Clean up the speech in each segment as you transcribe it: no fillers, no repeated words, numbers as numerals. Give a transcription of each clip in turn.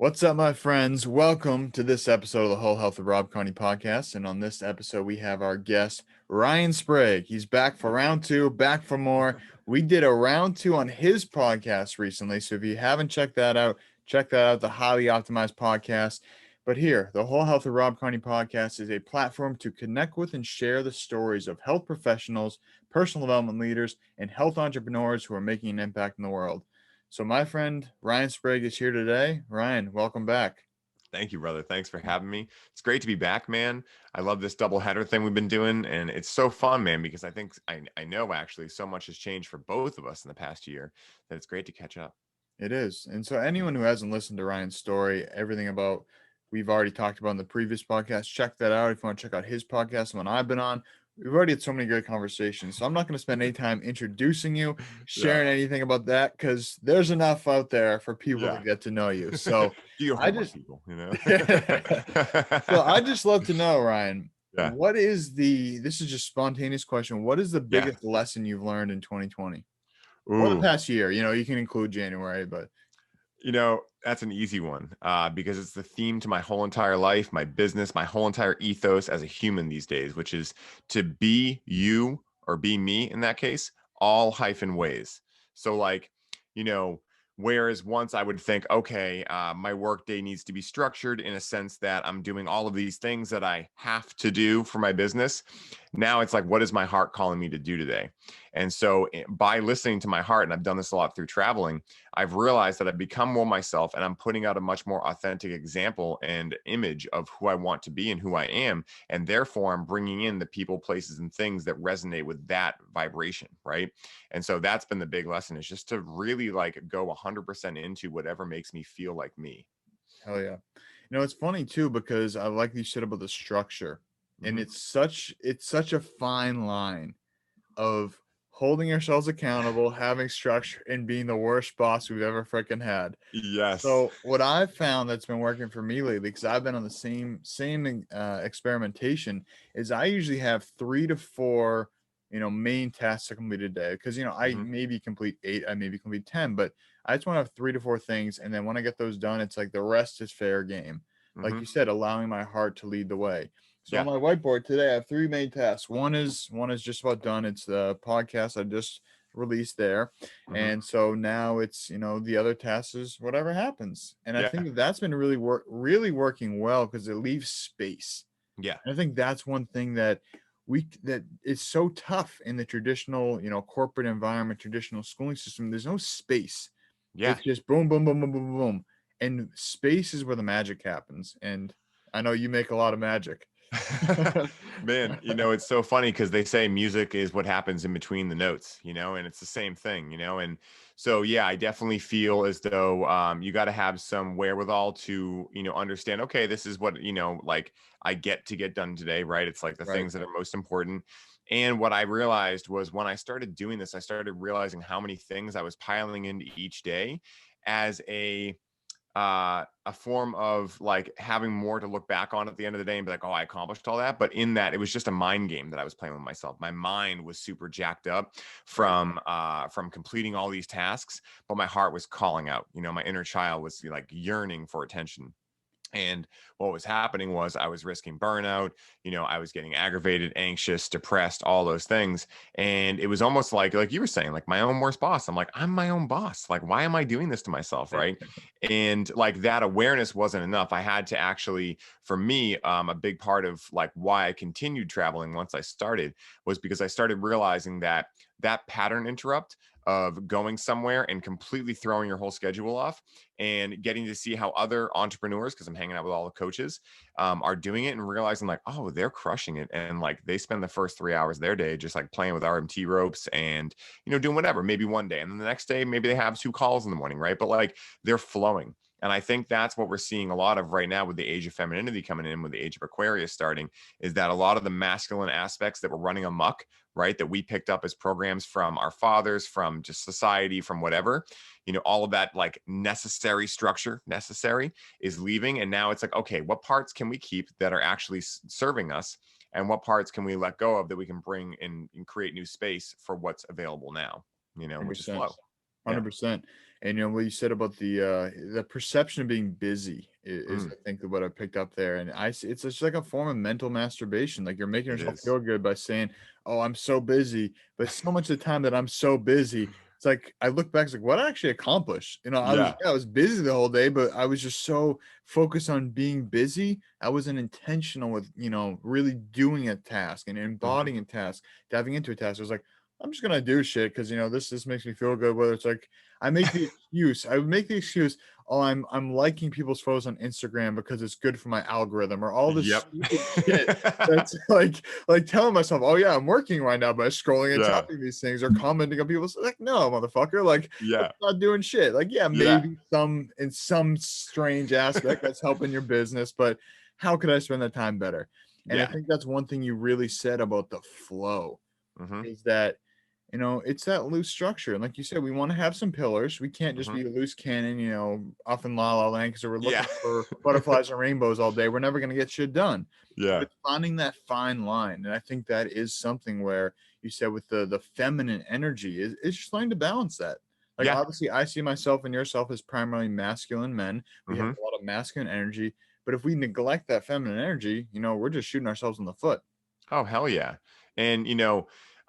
What's up, my friends? Welcome to this episode of the Wholehealth with Rob Carney Podcast. And on this episode, we have our guest, Ryan Sprague. He's back for round two, back for more. We did a round two on his podcast recently. So if you haven't checked that out, check that out, the Highly Optimized Podcast. But here, the Wholehealth with Rob Carney Podcast is a platform to connect with and share the stories of health professionals, personal development leaders, and health entrepreneurs who are making an impact in the world. So my friend Ryan Sprague is here today. Ryan, welcome back. Thank you, brother. Thanks for having me. It's great to be back, man. I love this double header thing we've been doing, and it's so fun, man, because I know actually so much has changed for both of us in the past year that it's great to catch up. It is. And so anyone who hasn't listened to Ryan's story, everything about we've already talked about in the previous podcast, check that out. If you want to check out his podcast, the one I've been on, we've already had so many great conversations. So I'm not going to spend any time introducing you, sharing anything about that, because there's enough out there for people to get to know you. So do your homework, people, So I just love to know, Ryan, Yeah. this is just spontaneous question. What is the biggest lesson you've learned in 2020? Or the past year? You can include January, but that's an easy one because it's the theme to my whole entire life, my business, my whole entire ethos as a human these days, which is to be you or be me in that case, all hyphen ways. So whereas once I would think, okay, my work day needs to be structured in a sense that I'm doing all of these things that I have to do for my business. Now it's like, what is my heart calling me to do today? And so by listening to my heart, and I've done this a lot through traveling, I've realized that I've become more myself, and I'm putting out a much more authentic example and image of who I want to be and who I am. And therefore, I'm bringing in the people, places, and things that resonate with that vibration, right? And so that's been the big lesson, is just to really go 100% into whatever makes me feel like me. Hell yeah. It's funny too, because I like you said about the structure, and it's such a fine line of holding ourselves accountable, having structure, and being the worst boss we've ever freaking had. Yes. So what I've found that's been working for me lately, because I've been on the same experimentation, is I usually have 3 to 4 main tasks to complete a day, because I maybe complete 8, I maybe complete 10, but I just want to have 3 to 4 things, and then when I get those done, it's like the rest is fair game. Like you said, allowing my heart to lead the way. So on my whiteboard today, I have 3 main tasks. One is just about done. It's the podcast I just released there. And so now it's, the other task is whatever happens. And I think that's been really working well, because it leaves space. Yeah. And I think that's one thing that is so tough in the traditional, corporate environment, traditional schooling system. There's no space. Yeah. It's just boom, boom, boom, boom, boom, boom. And space is where the magic happens. And I know you make a lot of magic. Man, it's so funny because they say music is what happens in between the notes, and it's the same thing, and so I definitely feel as though you got to have some wherewithal to understand, okay, this is what I get to get done today, right? It's like the things that are most important. And what I realized was, when I started doing this, I started realizing how many things I was piling into each day as a form of having more to look back on at the end of the day and be like, oh, I accomplished all that. But in that, it was just a mind game that I was playing with myself. My mind was super jacked up from completing all these tasks, but my heart was calling out. My inner child was yearning for attention. And what was happening was I was risking burnout. I was getting aggravated, anxious, depressed, all those things. And it was almost like you were saying, my own worst boss. I'm my own boss. Why am I doing this to myself? Right. And that awareness wasn't enough. I had to actually, for me, a big part of why I continued traveling once I started was because I started realizing that pattern interrupt of going somewhere and completely throwing your whole schedule off and getting to see how other entrepreneurs, because I'm hanging out with all the coaches, are doing it, and realizing oh, they're crushing it. And they spend the first 3 hours of their day just playing with RMT ropes and, doing whatever, maybe one day. And then the next day, maybe they have 2 calls in the morning, right? But they're flowing. And I think that's what we're seeing a lot of right now with the age of femininity coming in, with the age of Aquarius starting, is that a lot of the masculine aspects that were running amok, right, that we picked up as programs from our fathers, from just society, from whatever, all of that necessary structure is leaving. And now it's okay, what parts can we keep that are actually serving us? And what parts can we let go of that we can bring in and create new space for what's available now, which is flow. 100%. And what you said about the perception of being busy is I think what I picked up there. And it's just like a form of mental masturbation. Like you're making It yourself is. feel good by saying, "Oh, I'm so busy," but so much of the time that I'm so busy, it's like I look back, it's like what I actually accomplished. Yeah. I was busy the whole day, but I was just so focused on being busy. I wasn't intentional with really doing a task and embodying a task, diving into a task. I was like, I'm just gonna do shit because this makes me feel good. Whether it's like I would make the excuse, oh, I'm liking people's photos on Instagram because it's good for my algorithm, or all this Yep. stupid shit that's like telling myself, oh yeah, I'm working right now by scrolling and Yeah. tapping these things or commenting on people's like, no, motherfucker, like Yeah. that's not doing shit. Like, yeah, Yeah. maybe in some strange aspect that's helping your business, but how could I spend that time better? And I Yeah. think that's one thing you really said about the flow Mm-hmm. is that it's that loose structure. And like you said, we want to have some pillars. We can't just Mm-hmm. be a loose cannon, off in La La Land because we're Yeah. looking for butterflies and rainbows all day. We're never going to get shit done. But Yeah. it's finding that fine line. And I think that is something where you said with the feminine energy is just learning to balance that. Like Yeah. obviously I see myself and yourself as primarily masculine men. We have Mm-hmm. a lot of masculine energy. But if we neglect that feminine energy, we're just shooting ourselves in the foot. Oh, hell yeah. And,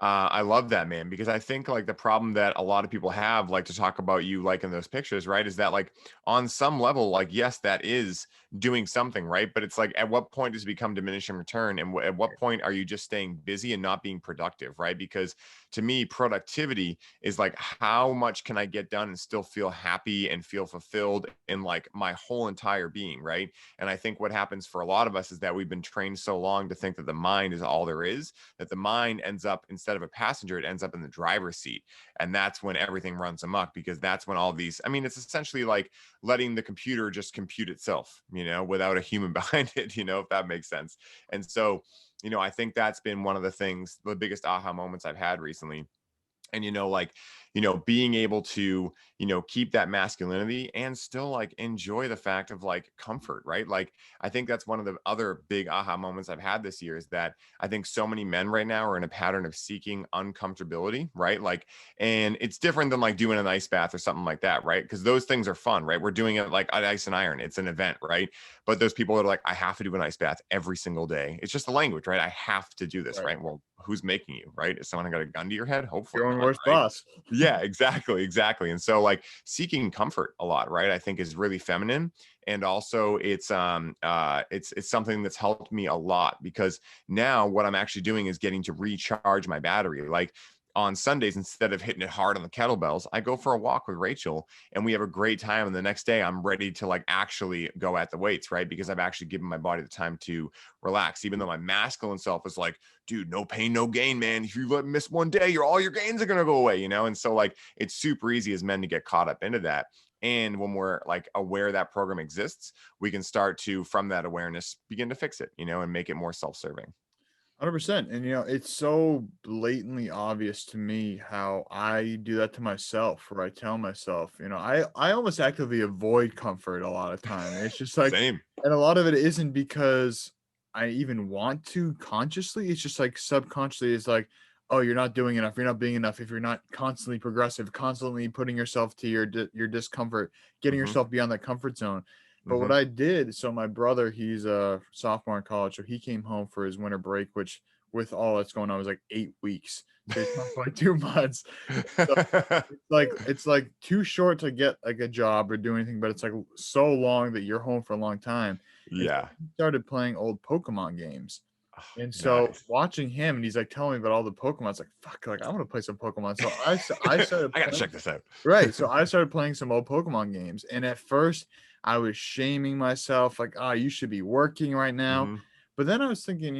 I love that, man, because I think like the problem that a lot of people have, like to talk about you like in those pictures, right, is that like on some level, like, yes, that is doing something, right? But it's like, at what point does it become diminishing return? And at what point are you just staying busy and not being productive, right? Because to me, productivity is like, how much can I get done and still feel happy and feel fulfilled in like my whole entire being, right? And I think what happens for a lot of us is that we've been trained so long to think that the mind is all there is, that the mind ends up, instead of a passenger, it ends up in the driver's seat. And that's when everything runs amok, because that's when all these, I mean, it's essentially like letting the computer just compute itself, without a human behind it, if that makes sense. And so, I think that's been one of the things, the biggest aha moments I've had recently. And being able to keep that masculinity and still like enjoy the fact of like comfort, right? Like I think that's one of the other big aha moments I've had this year, is that I think so many men right now are in a pattern of seeking uncomfortability, right? Like, and it's different than like doing an ice bath or something like that, right? Because those things are fun, right? We're doing it like at Ice and Iron, it's an event, right? But those people that are like, I have to do an ice bath every single day, it's just the language, right? I have to do this, Right. right? Well, who's making you, right? Is someone got a gun to your head? Hopefully Your own not, worst right? boss. Yeah, exactly. And so like seeking comfort a lot, right, I think is really feminine. And also it's something that's helped me a lot, because now what I'm actually doing is getting to recharge my battery. Like on Sundays, instead of hitting it hard on the kettlebells, I go for a walk with Rachel and we have a great time. And the next day I'm ready to like actually go at the weights, right? Because I've actually given my body the time to relax, even though my masculine self is like, dude, no pain, no gain, man. If you miss one day, all your gains are going to go away, And so like, it's super easy as men to get caught up into that. And when we're like aware that program exists, we can start to, from that awareness, begin to fix it, and make it more self-serving. 100%. And it's so blatantly obvious to me how I do that to myself, where I tell myself, I almost actively avoid comfort a lot of time. And it's just like, Same. and a lot of it isn't because I even want to consciously. It's just like subconsciously, it's like, oh, you're not doing enough. You're not being enough. If you're not constantly progressive, constantly putting yourself to your discomfort, getting Mm-hmm. yourself beyond that comfort zone. But Mm-hmm. what I did, so my brother, he's a sophomore in college, so he came home for his winter break, which with all that's going on was like 8 weeks. So he's home for like 2 months. So it's like too short to get like a job or do anything, but it's like so long that you're home for a long time. And so Yeah. he started playing old Pokemon games. Oh, And so nice. watching him, and he's like telling me about all the Pokemon. It's like, fuck, like I want to play some Pokemon. So I started I gotta playing. check this out. Right. So I started playing some old Pokemon games. And at first I was shaming myself, like, oh, you should be working right now. Mm-hmm. But then I was thinking,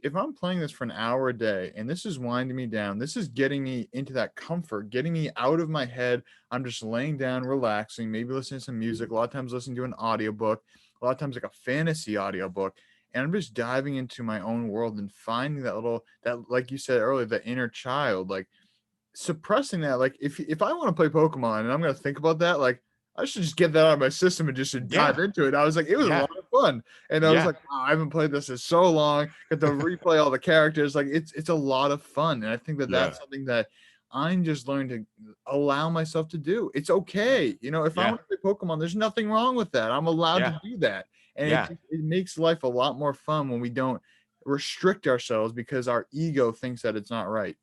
if I'm playing this for an hour a day and this is winding me down, this is getting me into that comfort, getting me out of my head. I'm just laying down, relaxing, maybe listening to some music, a lot of times listening to an audiobook, a lot of times like a fantasy audiobook. And I'm just diving into my own world and finding that, like you said earlier, the inner child, like suppressing that. Like if I want to play Pokemon and I'm gonna think about that, like I should just get that out of my system and just Yeah. dive into it. And I was like, it was a Yeah. lot of fun. And I was Yeah. like, wow, I haven't played this in so long. Get to replay all the characters. Like it's a lot of fun. And I think that Yeah. that's something that I'm just learning to allow myself to do. It's okay. You know, if I want to play Pokemon, there's nothing wrong with that. I'm allowed to do that. And it makes life a lot more fun when we don't restrict ourselves because our ego thinks that it's not right.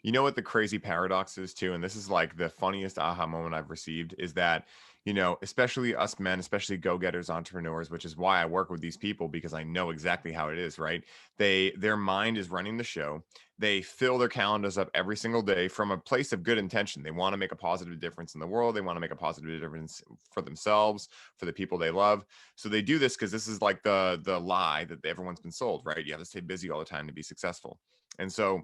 You know what the crazy paradox is too, and this is like the funniest aha moment I've received, is that, you know, especially us men, especially go-getters, entrepreneurs, which is why I work with these people, because I know exactly how it is, right? Their mind is running the show. They fill their calendars up every single day from a place of good intention. They want to make a positive difference in the world. They want to make a positive difference for themselves, for the people they love. So they do this because this is like the lie that everyone's been sold, right? You have to stay busy all the time to be successful. And so,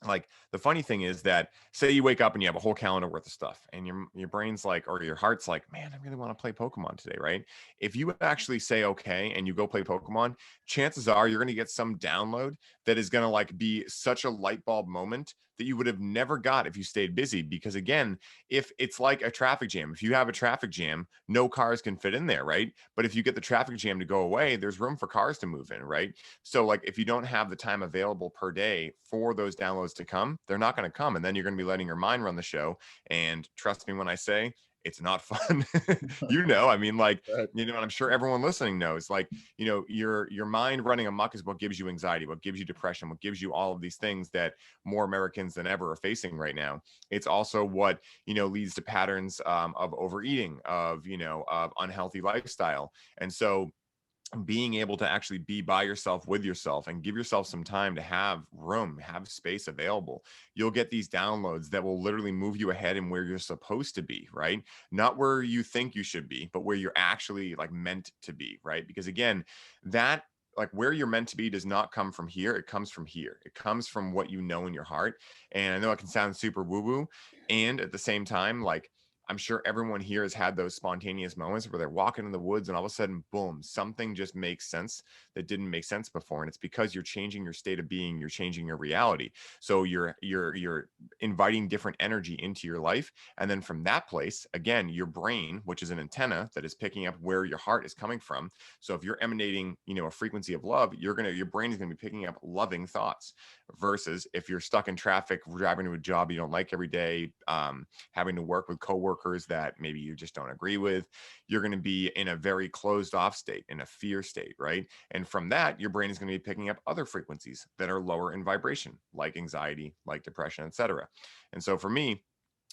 like, the funny thing is that, say you wake up and you have a whole calendar worth of stuff, and your brain's like, or your heart's like, man, I really want to play Pokemon today, right? If you actually say okay and you go play Pokemon, chances are you're going to get some download that is going to like be such a light bulb moment that you would have never got if you stayed busy. Because again, if it's like a traffic jam, if you have a traffic jam, no cars can fit in there, right? But if you get the traffic jam to go away, there's room for cars to move in, right? So like, if you don't have the time available per day for those downloads to come, they're not going to come. And then you're going to be letting your mind run the show. And trust me when I say, it's not fun. You know, I mean, like, you know, and I'm sure everyone listening knows, like, you know, your mind running amok is what gives you anxiety, what gives you depression, what gives you all of these things that more Americans than ever are facing right now. It's also what, you know, leads to patterns of overeating, of, you know, of unhealthy lifestyle. And so being able to actually be by yourself with yourself and give yourself some time to have room, have space available, you'll get these downloads that will literally move you ahead in where you're supposed to be, right? Not where you think you should be, but where you're actually like meant to be, right? Because again, that, like, where you're meant to be does not come from here. It comes from here. It comes from what you know in your heart. And I know it can sound super woo-woo. And at the same time, like, I'm sure everyone here has had those spontaneous moments where they're walking in the woods and all of a sudden, boom, something just makes sense that didn't make sense before. And it's because you're changing your state of being, you're changing your reality. So you're inviting different energy into your life. And then from that place, again, your brain, which is an antenna that is picking up where your heart is coming from. So if you're emanating, you know, a frequency of love, your brain is going to be picking up loving thoughts, versus if you're stuck in traffic, driving to a job you don't like every day, having to work with coworkers that maybe you just don't agree with, you're going to be in a very closed off state, in a fear state, right? And from that, your brain is going to be picking up other frequencies that are lower in vibration, like anxiety, like depression, etc. And so for me,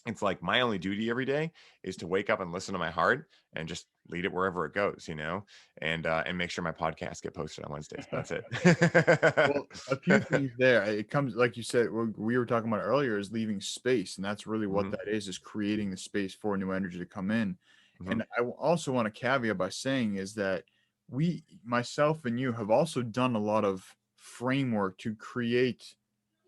it's like my only duty every day is to wake up and listen to my heart and just lead it wherever it goes, you know, and make sure my podcasts get posted on Wednesdays. That's it. Well, a few things there. It comes, like you said, what we were talking about earlier, is leaving space. And that's really what that is creating the space for new energy to come in. And I also want to caveat by saying is that myself and you have also done a lot of framework to create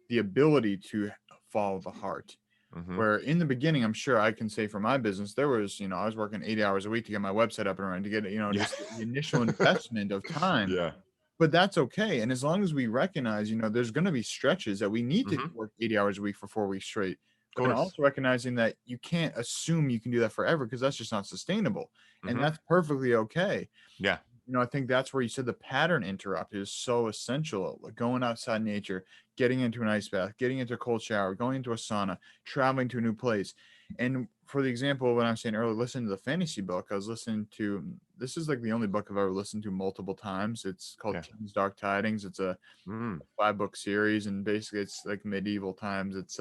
the ability to follow the heart. Where in the beginning, I'm sure I can say for my business, there was, you know, I was working 80 hours a week to get my website up and running, to get, you know, just the initial investment of time. Yeah. But that's okay. And as long as we recognize, you know, there's going to be stretches that we need to work 80 hours a week for 4 weeks straight. But also recognizing that you can't assume you can do that forever, because that's just not sustainable. And that's perfectly okay. Yeah. You know, I think that's where you said the pattern interrupt is so essential. Like going outside nature, getting into an ice bath, getting into a cold shower, going into a sauna, traveling to a new place. And for the example of what I'm saying earlier, listening to the fantasy book, I was listening to, this is like the only book I've ever listened to multiple times. It's called King's Dark Tidings. It's a 5-book series, and basically it's like medieval times. It's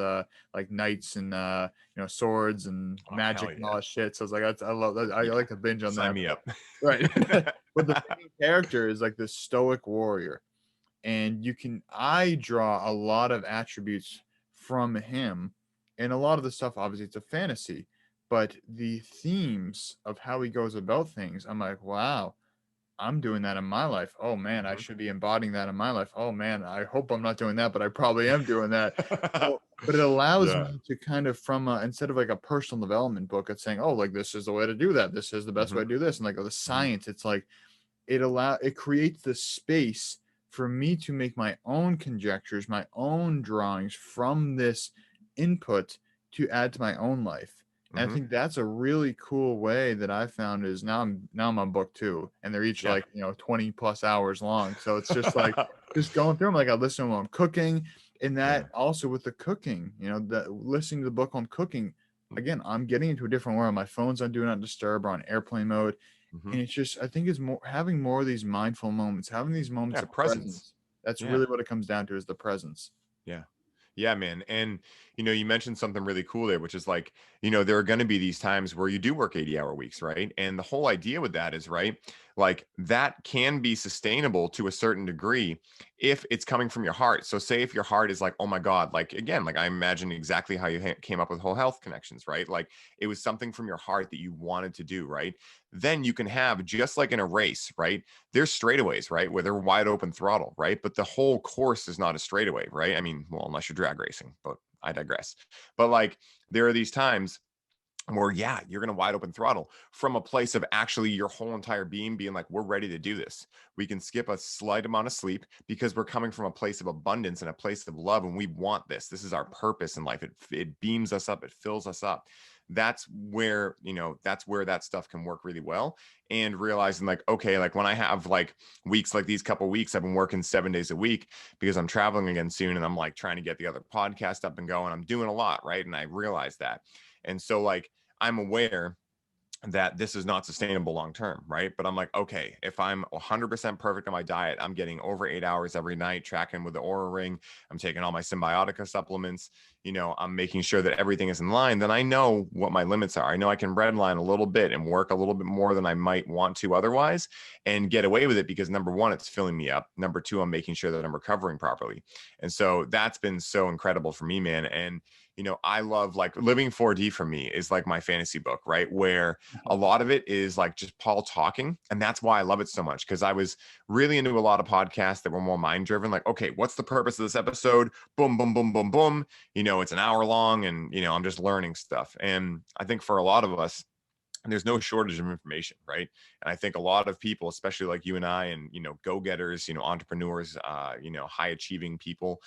like knights and you know, swords and magic and all that shit. So it's like, I love that. I like to binge on that. Sign me up. Right. But the main character is like this stoic warrior, and I draw a lot of attributes from him, and a lot of the stuff, obviously it's a fantasy, but the themes of how he goes about things, I'm like, wow, I'm doing that in my life. Oh man, I should be embodying that in my life. Oh man, I hope I'm not doing that, but I probably am doing that. But it allows me to kind of, from instead of like a personal development book, it's saying, oh, like this is the way to do that. This is the best way to do this. And like the science, it's like, it creates the space for me to make my own conjectures, my own drawings from this input to add to my own life. And I think that's a really cool way that I found is now I'm on book 2, and they're each like, you know, 20 plus hours long. So it's just like, just going through them. Like I listen to them while I'm cooking. And that also with the cooking, the listening to the book on cooking, again, I'm getting into a different world. My phone's on do not disturb or on airplane mode. Mm-hmm. And it's just, I think it's more having more of these mindful moments, having these moments of presence. That's Yeah. really what it comes down to, is the presence. Yeah. Yeah, man. And, you mentioned something really cool there, which is like, there are going to be these times where you do work 80-hour weeks, right? And the whole idea with that is, right, like that can be sustainable to a certain degree if it's coming from your heart. So say if your heart is like, oh my God, like, again, like I imagine exactly how you came up with Whole Health Connections, right? Like it was something from your heart that you wanted to do, right? Then you can have, just like in a race, right? There's straightaways, right? Where they're wide open throttle, right? But the whole course is not a straightaway, right? I mean, well, unless you're drag racing, but I digress. But like there are these times where, yeah, you're going to wide open throttle from a place of actually your whole entire being being like, we're ready to do this. We can skip a slight amount of sleep because we're coming from a place of abundance and a place of love. And we want this. This is our purpose in life. It beams us up. It fills us up. That's where, that's where that stuff can work really well. And realizing like, okay, like when I have like weeks like these couple weeks, I've been working 7 days a week because I'm traveling again soon. And I'm like trying to get the other podcast up and going. I'm doing a lot. Right. And I realized that. And so like, I'm aware that this is not sustainable long term, right? But I'm like, okay, if I'm 100% perfect on my diet, I'm getting over 8 hours every night, tracking with the Aura Ring, I'm taking all my Symbiotica supplements, I'm making sure that everything is in line, then I know what my limits are. I know I can redline a little bit and work a little bit more than I might want to otherwise and get away with it because number one, it's filling me up. Number two, I'm making sure that I'm recovering properly. And so that's been so incredible for me, man. And I love like Living 4D for me is like my fantasy book, right? Where a lot of it is like just Paul talking. And that's why I love it so much, because I was really into a lot of podcasts that were more mind driven. Like, okay, what's the purpose of this episode? Boom, boom, boom, boom, boom. It's an hour long and, I'm just learning stuff. And I think for a lot of us, there's no shortage of information, right? And I think a lot of people, especially like you and I and, go-getters, entrepreneurs, high achieving people,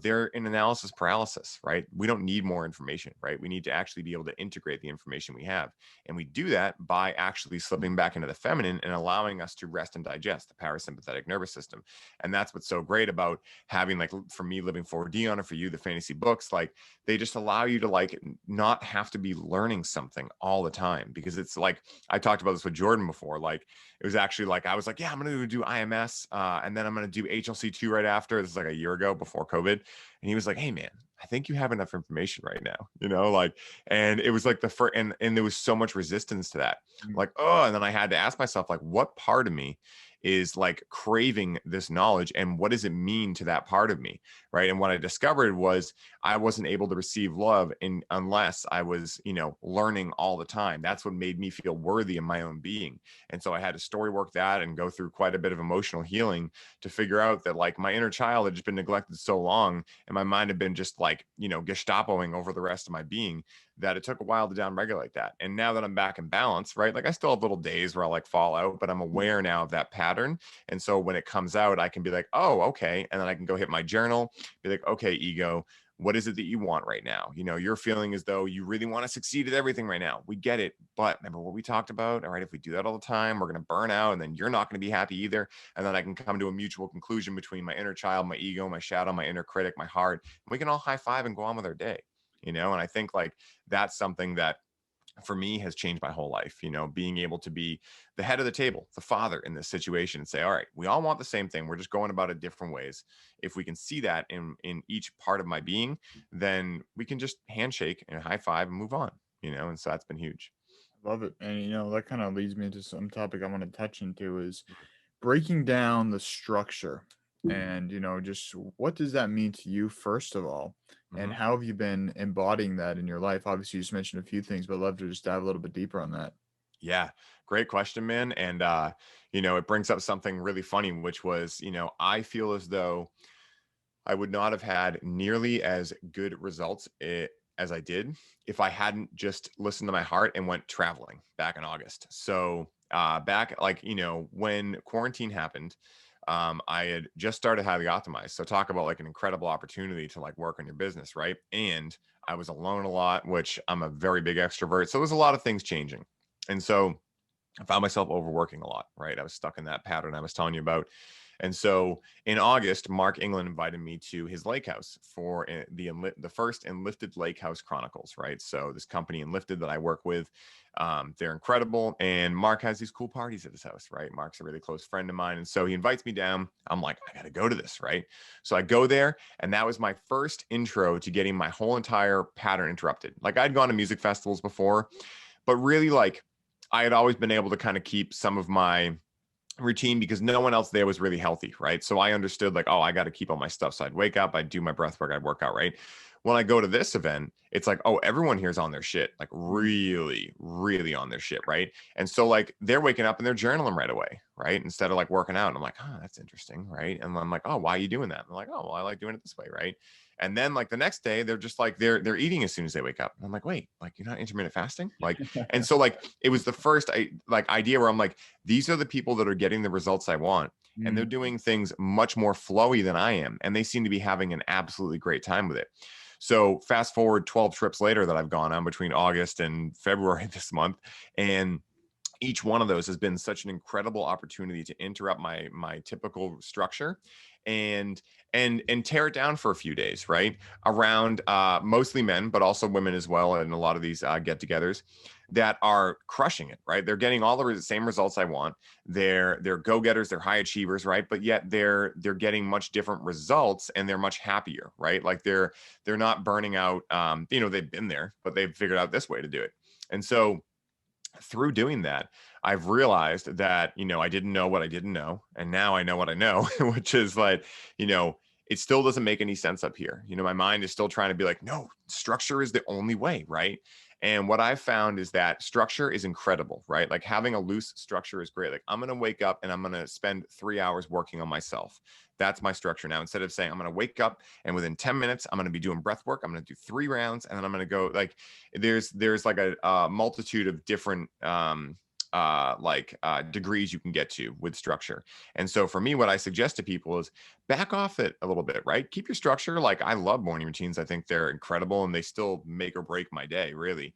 they're in analysis paralysis, right? We don't need more information, right? We need to actually be able to integrate the information we have. And we do that by actually slipping back into the feminine and allowing us to rest and digest the parasympathetic nervous system. And that's what's so great about having, like, for me, Living 4D on it, for you, the fantasy books, like they just allow you to like not have to be learning something all the time, because it's like, I talked about this with Jordan before, like it was actually like, I was like, yeah, I'm going to do IMS and then I'm going to do HLC2 right after. This is like a year ago before COVID. And he was like, hey man, I think you have enough information right now, like, and it was like the first, and there was so much resistance to that. Like, oh, and then I had to ask myself, like, what part of me is like craving this knowledge and what does it mean to that part of me, right? And what I discovered was I wasn't able to receive love unless I was, learning all the time. That's what made me feel worthy of my own being. And so I had to story work that and go through quite a bit of emotional healing to figure out that like my inner child had just been neglected so long and my mind had been just like, Gestapoing over the rest of my being, that it took a while to downregulate that. And now that I'm back in balance, right? Like I still have little days where I like fall out, but I'm aware now of that pattern. And so when it comes out, I can be like, oh, okay. And then I can go hit my journal, be like, okay, ego, what is it that you want right now? You're feeling as though you really want to succeed at everything right now. We get it. But remember what we talked about? All right, if we do that all the time, we're going to burn out and then you're not going to be happy either. And then I can come to a mutual conclusion between my inner child, my ego, my shadow, my inner critic, my heart. And we can all high five and go on with our day, and I think like that's something that for me has changed my whole life, being able to be the head of the table, the father in this situation, and say, all right, we all want the same thing. We're just going about it different ways. If we can see that in each part of my being, then we can just handshake and high five and move on, and so that's been huge. Love it. And, that kind of leads me into some topic I want to touch into is breaking down the structure and, just what does that mean to you, first of all? And how have you been embodying that in your life? Obviously, you just mentioned a few things, but I'd love to just dive a little bit deeper on that. Yeah, great question, man. And, it brings up something really funny, which was, I feel as though I would not have had nearly as good results as I did if I hadn't just listened to my heart and went traveling back in August. So back like, when quarantine happened, I had just started Highly Optimized. So talk about like an incredible opportunity to like work on your business, right? And I was alone a lot, which I'm a very big extrovert. So there's a lot of things changing. And so I found myself overworking a lot, right? I was stuck in that pattern I was telling you about. And so in August, Mark England invited me to his lake house for the first Enlifted Lake House Chronicles, right? So this company Enlifted that I work with, they're incredible. And Mark has these cool parties at his house, right? Mark's a really close friend of mine. And so he invites me down. I'm like, I got to go to this, right? So I go there, and that was my first intro to getting my whole entire pattern interrupted. Like, I'd gone to music festivals before, but really, like, I had always been able to kind of keep some of my routine because no one else there was really healthy, right? So I understood, like, oh, I got to keep all my stuff. So I'd wake up, I'd do my breath work, I'd work out, right? When I go to this event, it's like, oh, everyone here's on their shit, like really, really on their shit, right? And so, like, they're waking up and they're journaling right away, right? Instead of like working out. And I'm like, oh, that's interesting, right? And I'm like, oh, why are you doing that? I'm like, oh, well, I like doing it this way, right? And then, like, the next day, they're just like, they're eating as soon as they wake up. And I'm like, wait, like, you're not intermittent fasting? Like, and so, like, it was the first idea where I'm like, these are the people that are getting the results I want. And they're doing things much more flowy than I am. And they seem to be having an absolutely great time with it. So fast forward 12 trips later that I've gone on between August and February this month. And each one of those has been such an incredible opportunity to interrupt my typical structure and tear it down for a few days, right? Around mostly men, but also women as well, and a lot of these get-togethers that are crushing it, right? They're getting all the same results I want. They're go-getters, they're high achievers, right? But yet they're getting much different results, and they're much happier, right? Like, they're not burning out. They've been there, but they've figured out this way to do it. And so through doing that, I've realized that, I didn't know what I didn't know. And now I know what I know, which is like, it still doesn't make any sense up here. My mind is still trying to be like, no, structure is the only way, right? And what I've found is that structure is incredible, right? Like, having a loose structure is great. Like, I'm going to wake up and I'm going to spend 3 hours working on myself. That's my structure now. Instead of saying I'm going to wake up and within 10 minutes, I'm going to be doing breath work. I'm going to do 3 rounds and then I'm going to go, like, there's like a multitude of different, degrees you can get to with structure. And so for me, what I suggest to people is back off it a little bit, right? Keep your structure. Like, I love morning routines. I think they're incredible and they still make or break my day, really.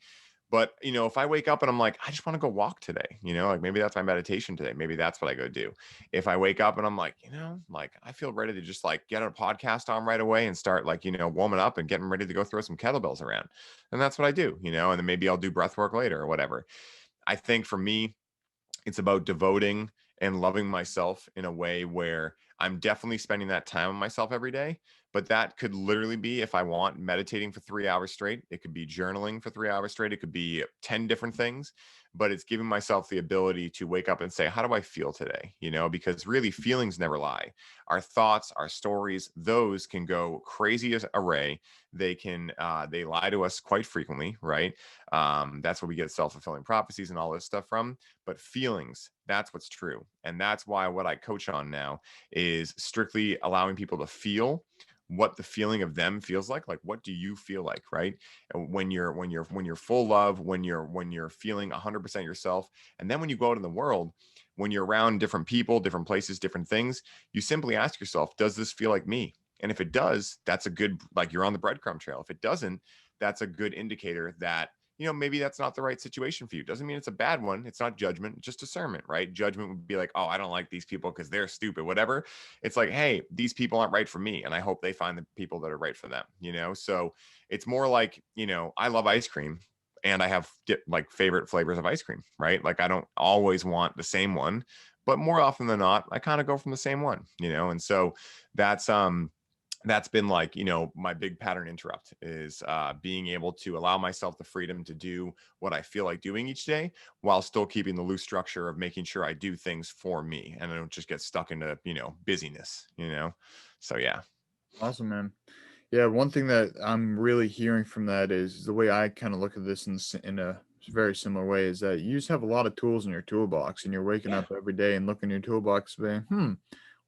But, if I wake up and I'm like, I just want to go walk today, like, maybe that's my meditation today. Maybe that's what I go do. If I wake up and I'm like, like, I feel ready to just like get a podcast on right away and start like, warming up and getting ready to go throw some kettlebells around. And that's what I do, and then maybe I'll do breath work later or whatever. I think for me, it's about devoting and loving myself in a way where I'm definitely spending that time on myself every day. But that could literally be, if I want, meditating for 3 hours straight. It could be journaling for 3 hours straight. It could be 10 different things. But it's giving myself the ability to wake up and say, how do I feel today? Because really, feelings never lie. Our thoughts, our stories, those can go crazy as array. They lie to us quite frequently, right? That's where we get self-fulfilling prophecies and all this stuff from. But feelings, that's what's true. And that's why what I coach on now is strictly allowing people to feel what the feeling of them feels like. Like, what do you feel like, right? And when you're full love, when you're feeling 100% yourself, and then when you go out in the world, when you're around different people, different places, different things, you simply ask yourself, does this feel like me? And if it does, that's a good, like, you're on the breadcrumb trail. If it doesn't, that's a good indicator that, maybe that's not the right situation for you. Doesn't mean it's a bad one. It's not judgment, just discernment, right? Judgment would be like, oh, I don't like these people because they're stupid, whatever. It's like, hey, these people aren't right for me. And I hope they find the people that are right for them, So it's more like, I love ice cream and I have like favorite flavors of ice cream, right? Like, I don't always want the same one, but more often than not, I kind of go from the same one, And so that's been like, my big pattern interrupt is being able to allow myself the freedom to do what I feel like doing each day while still keeping the loose structure of making sure I do things for me and I don't just get stuck into, busyness, So, yeah. Awesome, man. Yeah, one thing that I'm really hearing from that is the way I kind of look at this in a very similar way is that you just have a lot of tools in your toolbox and you're waking up every day and looking in your toolbox saying,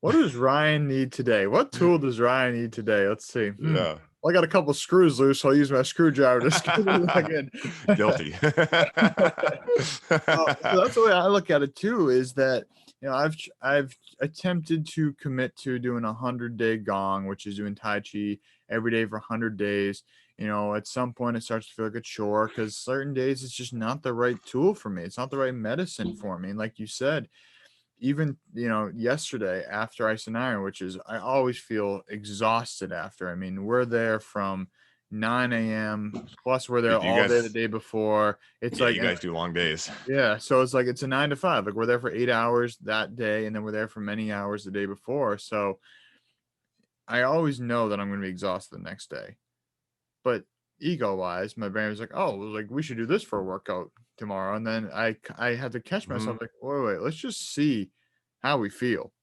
what does Ryan need today? What tool does Ryan need today? Let's see. Yeah. Well, I got a couple of screws loose, so I'll use my screwdriver to screw them back in. Guilty. So that's the way I look at it too, is that, I've attempted to commit to doing 100-day gong, which is doing Tai Chi every day for 100 days. At some point it starts to feel like a chore because certain days it's just not the right tool for me. It's not the right medicine for me. And like you said, even, yesterday after ice and iron, which is, I always feel exhausted after. I mean, we're there from 9 a.m. plus we're there Dude, you all day the guys, day before. It's yeah, like, you guys do long days. yeah, so it's like it's a 9 to 5. Like we're there for 8 hours that day, and then we're there for many hours the day before. So I always know that I'm going to be exhausted the next day. But ego wise, my brain was like, oh, like we should do this for a workout tomorrow. And then I had to catch myself like, wait, let's just see how we feel.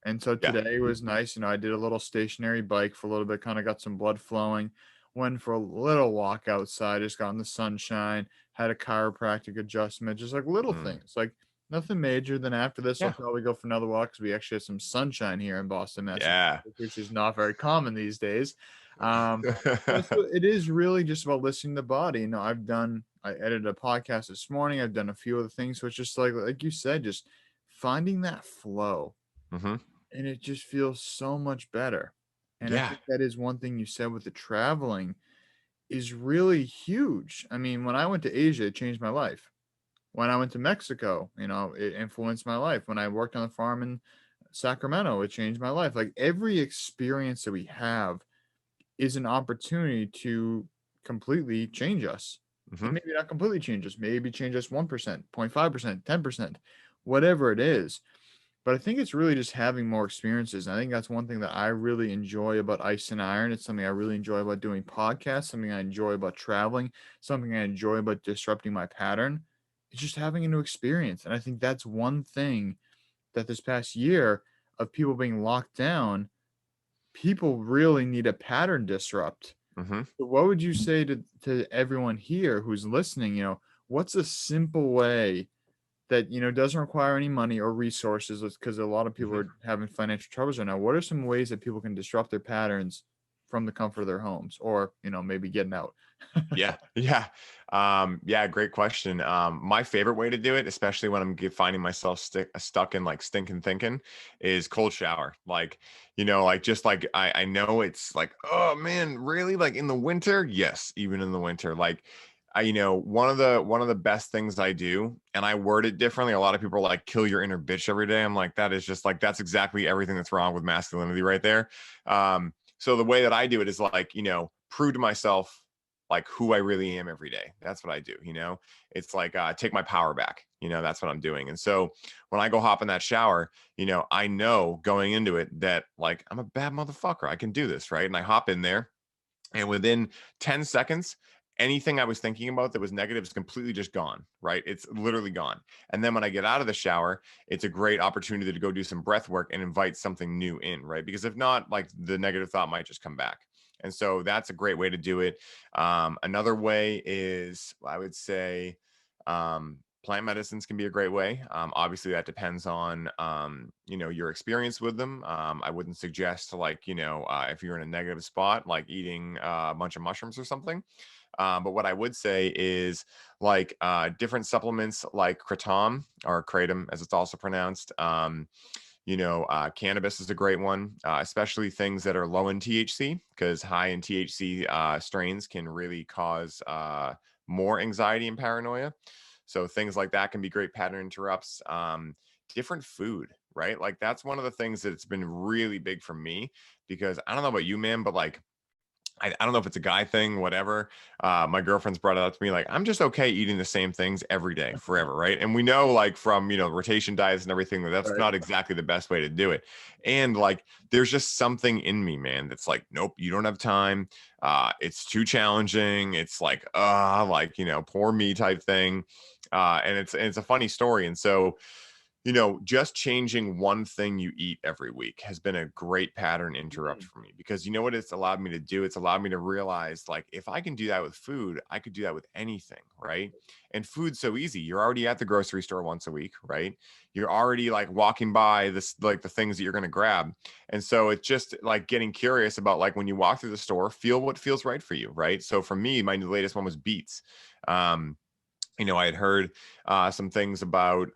And so Yeah. today was nice. I did a little stationary bike for a little bit, kind of got some blood flowing, went for a little walk outside, just got in the sunshine, had a chiropractic adjustment, just like little things, like nothing major. Then after this, I'll Yeah. probably go for another walk because we actually have some sunshine here in Boston, Massachusetts, Yeah. which is not very common these days. So it is really just about listening to the body. I edited a podcast this morning. I've done a few other things. So it's just like you said, just finding that flow. Mm-hmm. And it just feels so much better. And I Yeah. think that is one thing you said with the traveling is really huge. I mean, when I went to Asia, it changed my life. When I went to Mexico, it influenced my life. When I worked on the farm in Sacramento, it changed my life. Like every experience that we have is an opportunity to completely change us. Mm-hmm. And maybe not completely change us, maybe change us 1%, 0.5%, 10%, whatever it is. But I think it's really just having more experiences. And I think that's one thing that I really enjoy about Ice and Iron. It's something I really enjoy about doing podcasts, something I enjoy about traveling, something I enjoy about disrupting my pattern. It's just having a new experience. And I think that's one thing that this past year of people being locked down, people really need a pattern disrupt. Mm-hmm. So what would you say to everyone here who's listening? What's a simple way that doesn't require any money or resources, because a lot of people Mm-hmm. are having financial troubles right now? What are some ways that people can disrupt their patterns from the comfort of their homes, or maybe getting out? Yeah. Yeah. Yeah. Great question. My favorite way to do it, especially when I'm finding myself stuck in like stinking thinking, is cold shower. Like, just like I know it's like, oh man, really? Like in the winter? Yes. Even in the winter, like one of the best things I do, and I word it differently. A lot of people are like, kill your inner bitch every day. I'm like, that is just like, that's exactly everything that's wrong with masculinity right there. So the way that I do it is like, prove to myself like who I really am every day. That's what I do. It's like take my power back. That's what I'm doing. And so when I go hop in that shower, I know going into it that like I'm a bad motherfucker. I can do this, right? And I hop in there, and within 10 seconds, anything I was thinking about that was negative is completely just gone, right? It's literally gone. And then when I get out of the shower, it's a great opportunity to go do some breath work and invite something new in, right? Because if not, like the negative thought might just come back. And so that's a great way to do it. Another way is, I would say, plant medicines can be a great way. Obviously, that depends on your experience with them. I wouldn't suggest to if you're in a negative spot, like eating a bunch of mushrooms or something. But what I would say is like different supplements like kratom, or kratom as it's also pronounced. Cannabis is a great one, especially things that are low in THC, because high in THC strains can really cause more anxiety and paranoia. So things like that can be great pattern interrupts. Different food, right? Like that's one of the things that's been really big for me, because I don't know about you, man, but like I don't know if it's a guy thing, whatever. My girlfriend's brought it up to me, like, I'm just okay eating the same things every day forever, right? And we know, like, from, rotation diets and everything, that's Right. not exactly the best way to do it. And, like, there's just something in me, man, that's like, nope, you don't have time. It's too challenging. It's like, poor me type thing. And it's a funny story. And so, just changing one thing you eat every week has been a great pattern interrupt for me, because you know what it's allowed me to do? It's allowed me to realize, like, if I can do that with food, I could do that with anything, right? And food's so easy. You're already at the grocery store once a week, right? You're already like walking by this, like the things that you're going to grab. And so it's just like getting curious about, like, when you walk through the store, feel what feels right for you, right? So for me, my latest one was beets. I had heard some things about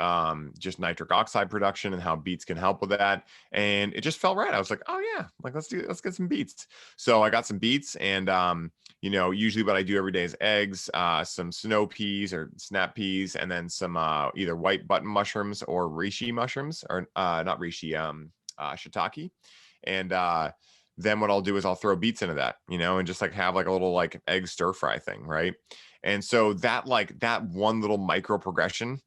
just nitric oxide production and how beets can help with that, and it just felt right. I was like, oh yeah, like let's get some beets. So I got some beets, and usually what I do every day is eggs, some snow peas or snap peas, and then some either white button mushrooms or reishi mushrooms, or not reishi, shiitake, and then what I'll do is I'll throw beets into that, and just like have like a little like egg stir fry thing, right? And so that one little micro progression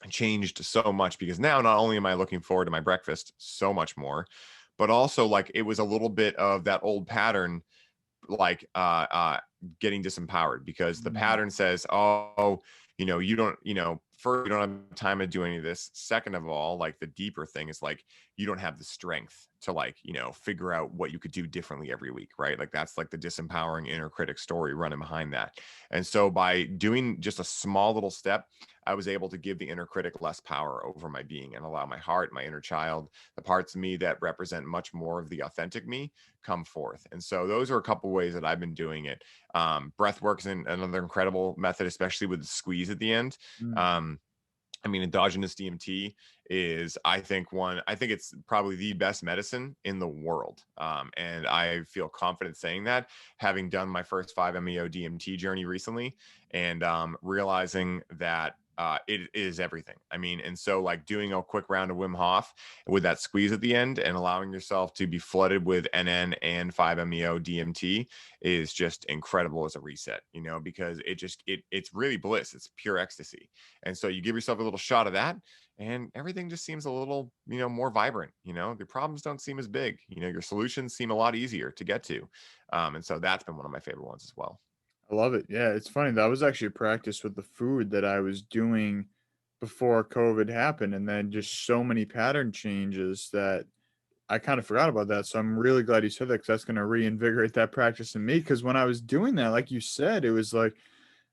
changed so much, because now not only am I looking forward to my breakfast so much more, but also like it was a little bit of that old pattern, like getting disempowered, because the pattern says, oh, you don't, first, you don't have time to do any of this. Second of all, like the deeper thing is like you don't have the strength to like figure out what you could do differently every week, right? Like that's like the disempowering inner critic story running behind that. And so by doing just a small little step, I was able to give the inner critic less power over my being and allow my heart, my inner child, the parts of me that represent much more of the authentic me, come forth. And so those are a couple ways that I've been doing it. Breath work's another incredible method, especially with the squeeze at the end. Endogenous DMT is, I think it's probably the best medicine in the world. And I feel confident saying that, having done my first 5-MeO DMT journey recently, and realizing that it is everything. And so like doing a quick round of Wim Hof with that squeeze at the end and allowing yourself to be flooded with NN and 5-MeO DMT is just incredible as a reset, because it's really bliss. It's pure ecstasy. And so you give yourself a little shot of that, and everything just seems a little, more vibrant. The problems don't seem as big. Your solutions seem a lot easier to get to. And so that's been one of my favorite ones as well. I love it. Yeah, it's funny. That was actually a practice with the food that I was doing before COVID happened, and then just so many pattern changes that I kind of forgot about that. So I'm really glad you said that, because that's going to reinvigorate that practice in me. Because when I was doing that, like you said, it was like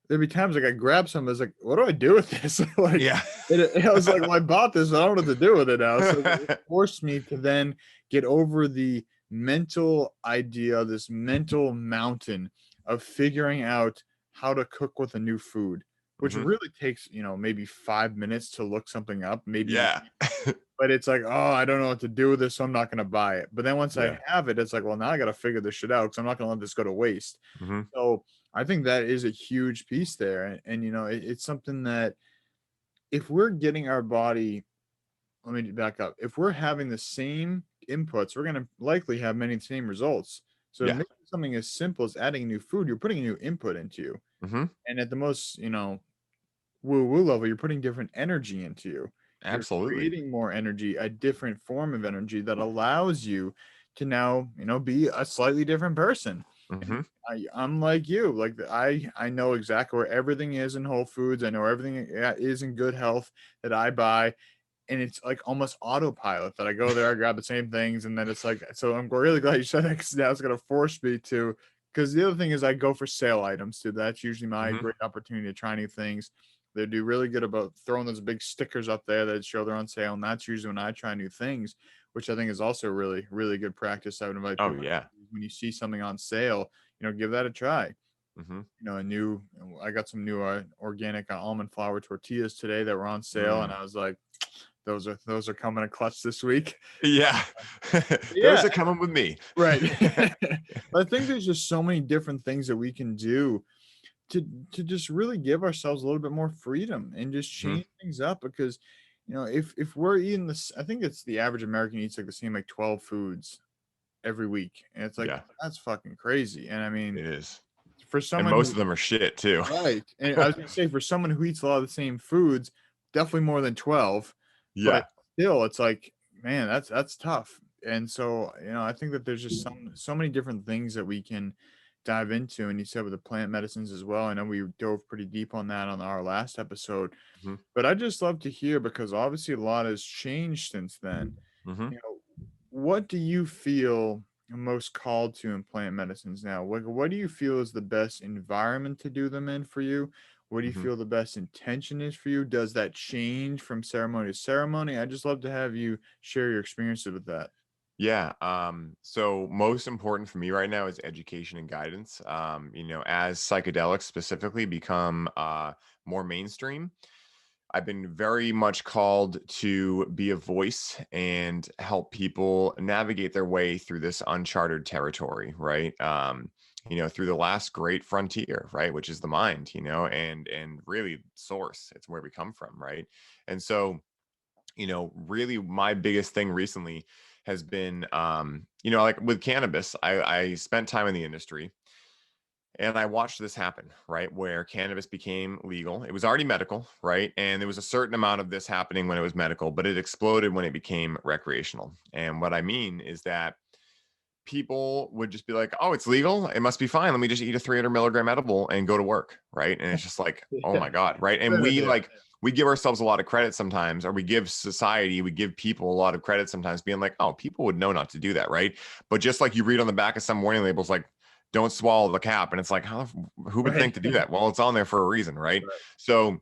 there'd be times like I grab something, I was like, what do I do with this? Like, Yeah. I was like, well, I bought this, I don't know what to do with it now. So it forced me to then get over the mental idea, this mental mountain of figuring out how to cook with a new food, which Mm-hmm. really takes, maybe 5 minutes to look something up, maybe. Yeah. But it's like, oh, I don't know what to do with this, so I'm not going to buy it. But then once I Yeah. have it, it's like, well, now I got to figure this shit out, because I'm not going to let this go to waste. Mm-hmm. So I think that is a huge piece there. And it's something that if we're getting our body, let me back up. If we're having the same inputs, we're going to likely have many of the same results. So Yeah. maybe something as simple as adding new food, you're putting a new input into you. Mm-hmm. And at the most, woo woo level, you're putting different energy into you. You're Absolutely. creating more energy, a different form of energy that allows you to now, be a slightly different person. Mm-hmm. And I'm like you, like I know exactly where everything is in Whole Foods. I know everything is in Good Health that I buy, and it's like almost autopilot that I go there, I grab the same things, and then it's like, so I'm really glad you said that, because now it's gonna force me to. Because the other thing is I go for sale items too. That's usually my Mm-hmm. great opportunity to try new things. They do really good about throwing those big stickers up there that show they're on sale, and that's usually when I try new things, which I think is also really, really good practice. I would invite Oh people, yeah. when you see something on sale, give that a try. Mm-hmm. I got some new organic almond flour tortillas today that were on sale, and I was like, those are coming a clutch this week. Yeah. Yeah, Those are coming with me. right. But I think there's just so many different things that we can do to just really give ourselves a little bit more freedom and just Mm-hmm. change things up, because if we're eating this, I think it's the average American eats like the same like 12 foods every week, and it's like Yeah, that's fucking crazy. And I mean, it is. for And someone most who, of them are shit too. right, and I was gonna say, for someone who eats a lot of the same foods, definitely more than 12, but Yeah. still, it's like, man, that's tough. And so, I think that there's just so many different things that we can dive into. And you said with the plant medicines as well. I know we dove pretty deep on that on our last episode, Mm-hmm. but I just love to hear, because obviously a lot has changed since then. Mm-hmm. What do you feel most called to in plant medicines now? What do you feel is the best environment to do them in for you? What do you Mm-hmm. feel the best intention is for you? Does that change from ceremony to ceremony? I just love to have you share your experiences with that. Yeah. So most important for me right now is education and guidance. As psychedelics specifically become more mainstream, I've been very much called to be a voice and help people navigate their way through this uncharted territory, right? Through the last great frontier, right, which is the mind, and really source. It's where we come from, right? And so, really my biggest thing recently has been, like with cannabis, I spent time in the industry and I watched this happen, right? Where cannabis became legal. It was already medical, right? And there was a certain amount of this happening when it was medical, but it exploded when it became recreational. And what I mean is that people would just be like, oh, it's legal. It must be fine. Let me just eat a 300 milligram edible and go to work. Right. And it's just like, oh Yeah, my God. Right. And great idea. we give ourselves a lot of credit sometimes, or we give society, we give people a lot of credit sometimes, being like, oh, people would know not to do that. Right. But just like you read on the back of some warning labels, like, don't swallow the cap. And it's like, who would Right. think to do that? Well, it's on there for a reason. Right. Right. So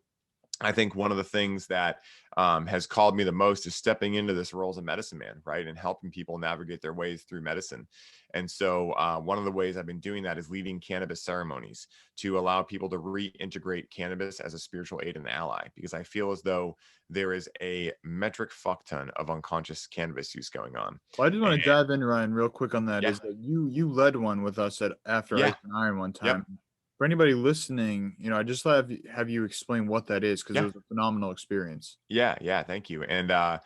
I think one of the things that has called me the most is stepping into this role as a medicine man, right? And helping people navigate their ways through medicine. And so one of the ways I've been doing that is leading cannabis ceremonies to allow people to reintegrate cannabis as a spiritual aid and ally, because I feel as though there is a metric fuck ton of unconscious cannabis use going on. Well, I just want And to dive in, Ryan, real quick on that. yeah, Is that you led one with us at After Ice yeah, and Iron one yep, time. For anybody listening, I just have you explain what that is because it yeah. was a phenomenal experience. Yeah, thank you. And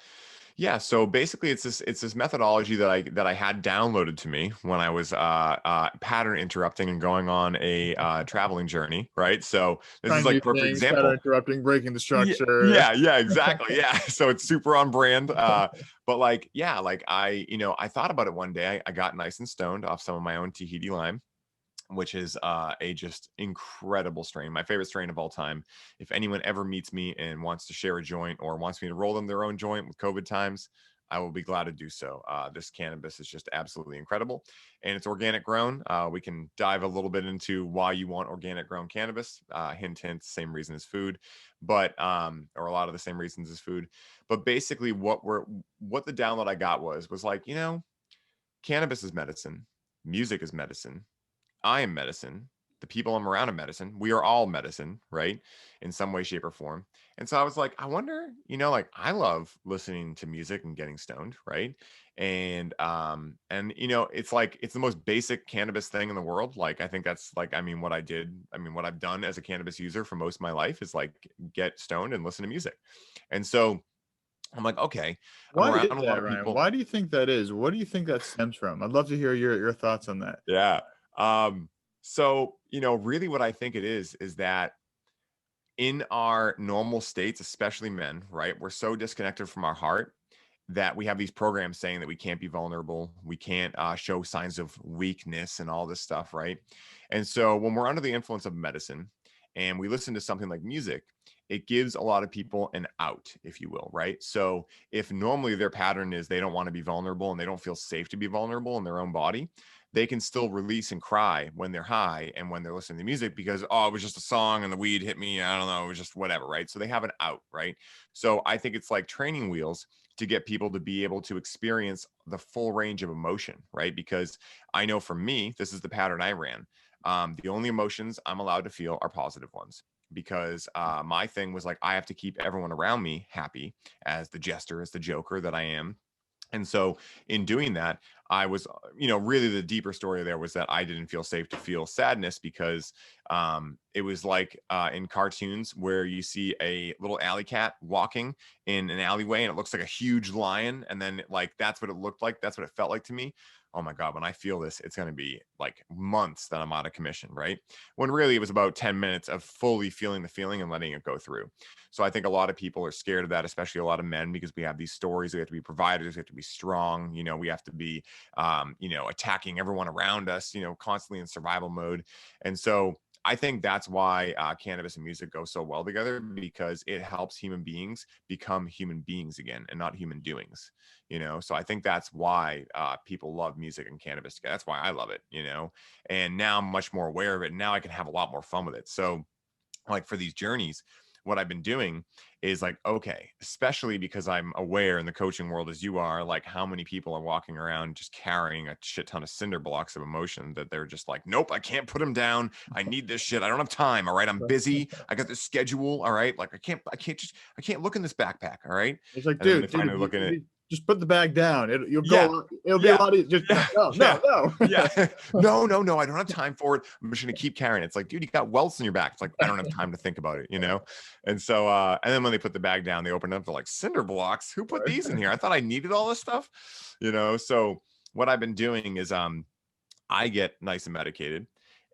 yeah, so basically it's this methodology that I had downloaded to me when I was pattern interrupting and going on a traveling journey, right? So this is Trying like new perfect things, pattern example. interrupting, breaking the Yeah, structure. yeah, exactly. Yeah. So it's super on brand. But like, yeah, like I thought about it one day. I got nice and stoned off some of my own Tahiti lime, which is a just incredible strain, my favorite strain of all time. If anyone ever meets me and wants to share a joint or wants me to roll them their own joint with COVID times, I will be glad to do so. This cannabis is just absolutely incredible, and it's organic grown. We can dive a little bit into why you want organic grown cannabis. Hint, hint, same reason as food, but or a lot of the same reasons as food. But basically, what the download I got was like, cannabis is medicine, music is medicine, I am medicine. The people I'm around are medicine. We are all medicine, right? In some way, shape, or form. And so I was like, I wonder, like I love listening to music and getting stoned, right? And it's like it's the most basic cannabis thing in the world. Like I think that's like, what I've done as a cannabis user for most of my life is like get stoned and listen to music. And so I'm like, okay, I'm Why around is a lot that, of Ryan? people. Why do you think that is? What do you think that stems from? I'd love to hear your thoughts on that. Yeah. So, really what I think it is that in our normal states, especially men, right? We're so disconnected from our heart that we have these programs saying that we can't be vulnerable, we can't show signs of weakness and all this stuff, right? And so when we're under the influence of medicine and we listen to something like music, it gives a lot of people an out, if you will, right? So if normally their pattern is they don't want to be vulnerable and they don't feel safe to be vulnerable in their own body, they can still release and cry when they're high and when they're listening to music because, oh, it was just a song and the weed hit me. I don't know. It was just whatever, right? So they have an out, right? So I think it's like training wheels to get people to be able to experience the full range of emotion, right? Because I know for me, this is the pattern I ran. The only emotions I'm allowed to feel are positive ones because my thing was like, I have to keep everyone around me happy as the jester, as the joker that I am. And so in doing that, I was, really the deeper story there was that I didn't feel safe to feel sadness because it was like in cartoons where you see a little alley cat walking in an alleyway and it looks like a huge lion. And then like, that's what it looked like. That's what it felt like to me. Oh my God, when I feel this, it's going to be like months that I'm out of commission, right? When really it was about 10 minutes of fully feeling the feeling and letting it go through. So I think a lot of people are scared of that, especially a lot of men, because we have these stories. We have to be providers. We have to be strong. We have to be, attacking everyone around us, constantly in survival mode. And so I think that's why cannabis and music go so well together because it helps human beings become human beings again and not human doings, So I think that's why people love music and cannabis. That's why I love it, And now I'm much more aware of it. And now I can have a lot more fun with it. So like for these journeys, what I've been doing is like, okay, especially because I'm aware in the coaching world as you are, like how many people are walking around just carrying a shit ton of cinder blocks of emotion that they're just like, nope, I can't put them down. I need this shit. I don't have time. All right. I'm busy. I got this schedule. All right. Like I can't look in this backpack. All right. It's like, And then they dude, finally look at it. just put the bag down. You'll Yeah. go. It'll be a lot easier. Just no. Yeah. No. I don't have time for it. I'm just going to keep carrying it. It's like, dude, you got welts in your back. It's like, I don't have time to think about it, you know? And so, and then when they put the bag down, they open it up. They're like, cinder blocks. Who put these in here? I thought I needed all this stuff, you know? So what I've been doing is, I get nice and medicated,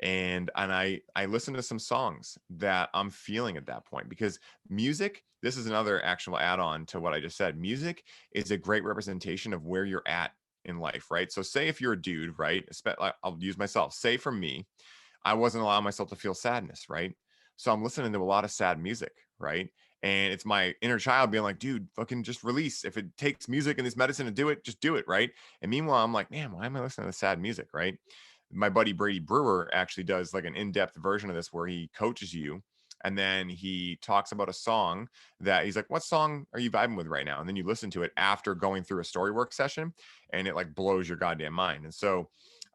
and I listen to some songs that I'm feeling at that point, because music, this is another actual add-on to what I just said. Music is a great representation of where you're at in life, right? So say if you're a dude, right? I'll use myself. Say for me, I wasn't allowing myself to feel sadness, right? So I'm listening to a lot of sad music, right? And it's my inner child being like, dude, fucking just release. If it takes music and this medicine to do it, just do it, right? And meanwhile, I'm like, man, why am I listening to sad music, right? My buddy Brady Brewer actually does like an in-depth version of this where he coaches you, and then he talks about a song that he's like, what song are you vibing with right now? And then you listen to it after going through a story work session, and it like blows your goddamn mind. And so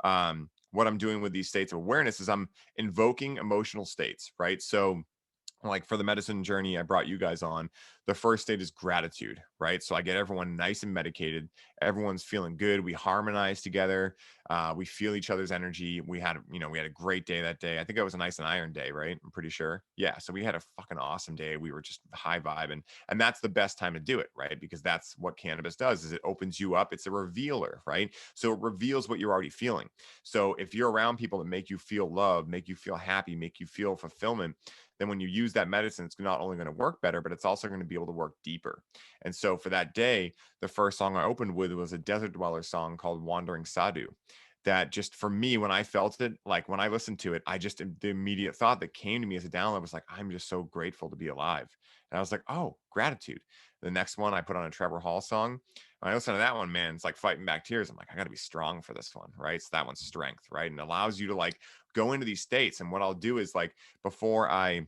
what I'm doing with these states of awareness is I'm invoking emotional states, right? So like for the medicine journey I brought you guys on, the first state is gratitude, right? So I get everyone nice and medicated. Everyone's feeling good. We harmonize together. We feel each other's energy. We had a great day that day. I think it was a nice and iron day, right? I'm pretty sure. Yeah. So we had a fucking awesome day. We were just high vibe, and that's the best time to do it, right? Because that's what cannabis does, is it opens you up. It's a revealer, right? So it reveals what you're already feeling. So if you're around people that make you feel love, make you feel happy, make you feel fulfillment, then when you use that medicine, it's not only going to work better, but it's also going to be able to work deeper. And so for that day, the first song I opened with was a Desert Dweller song called Wandering Sadhu. That just for me, when I felt it, like when I listened to it, the immediate thought that came to me as a download was like, I'm just so grateful to be alive. And I was like, oh, gratitude. The next one I put on a Trevor Hall song. When I listen to that one, man, it's like fighting back tears. I'm like, I got to be strong for this one, right? So that one's strength, right? And it allows you to like go into these states. And what I'll do is like, before I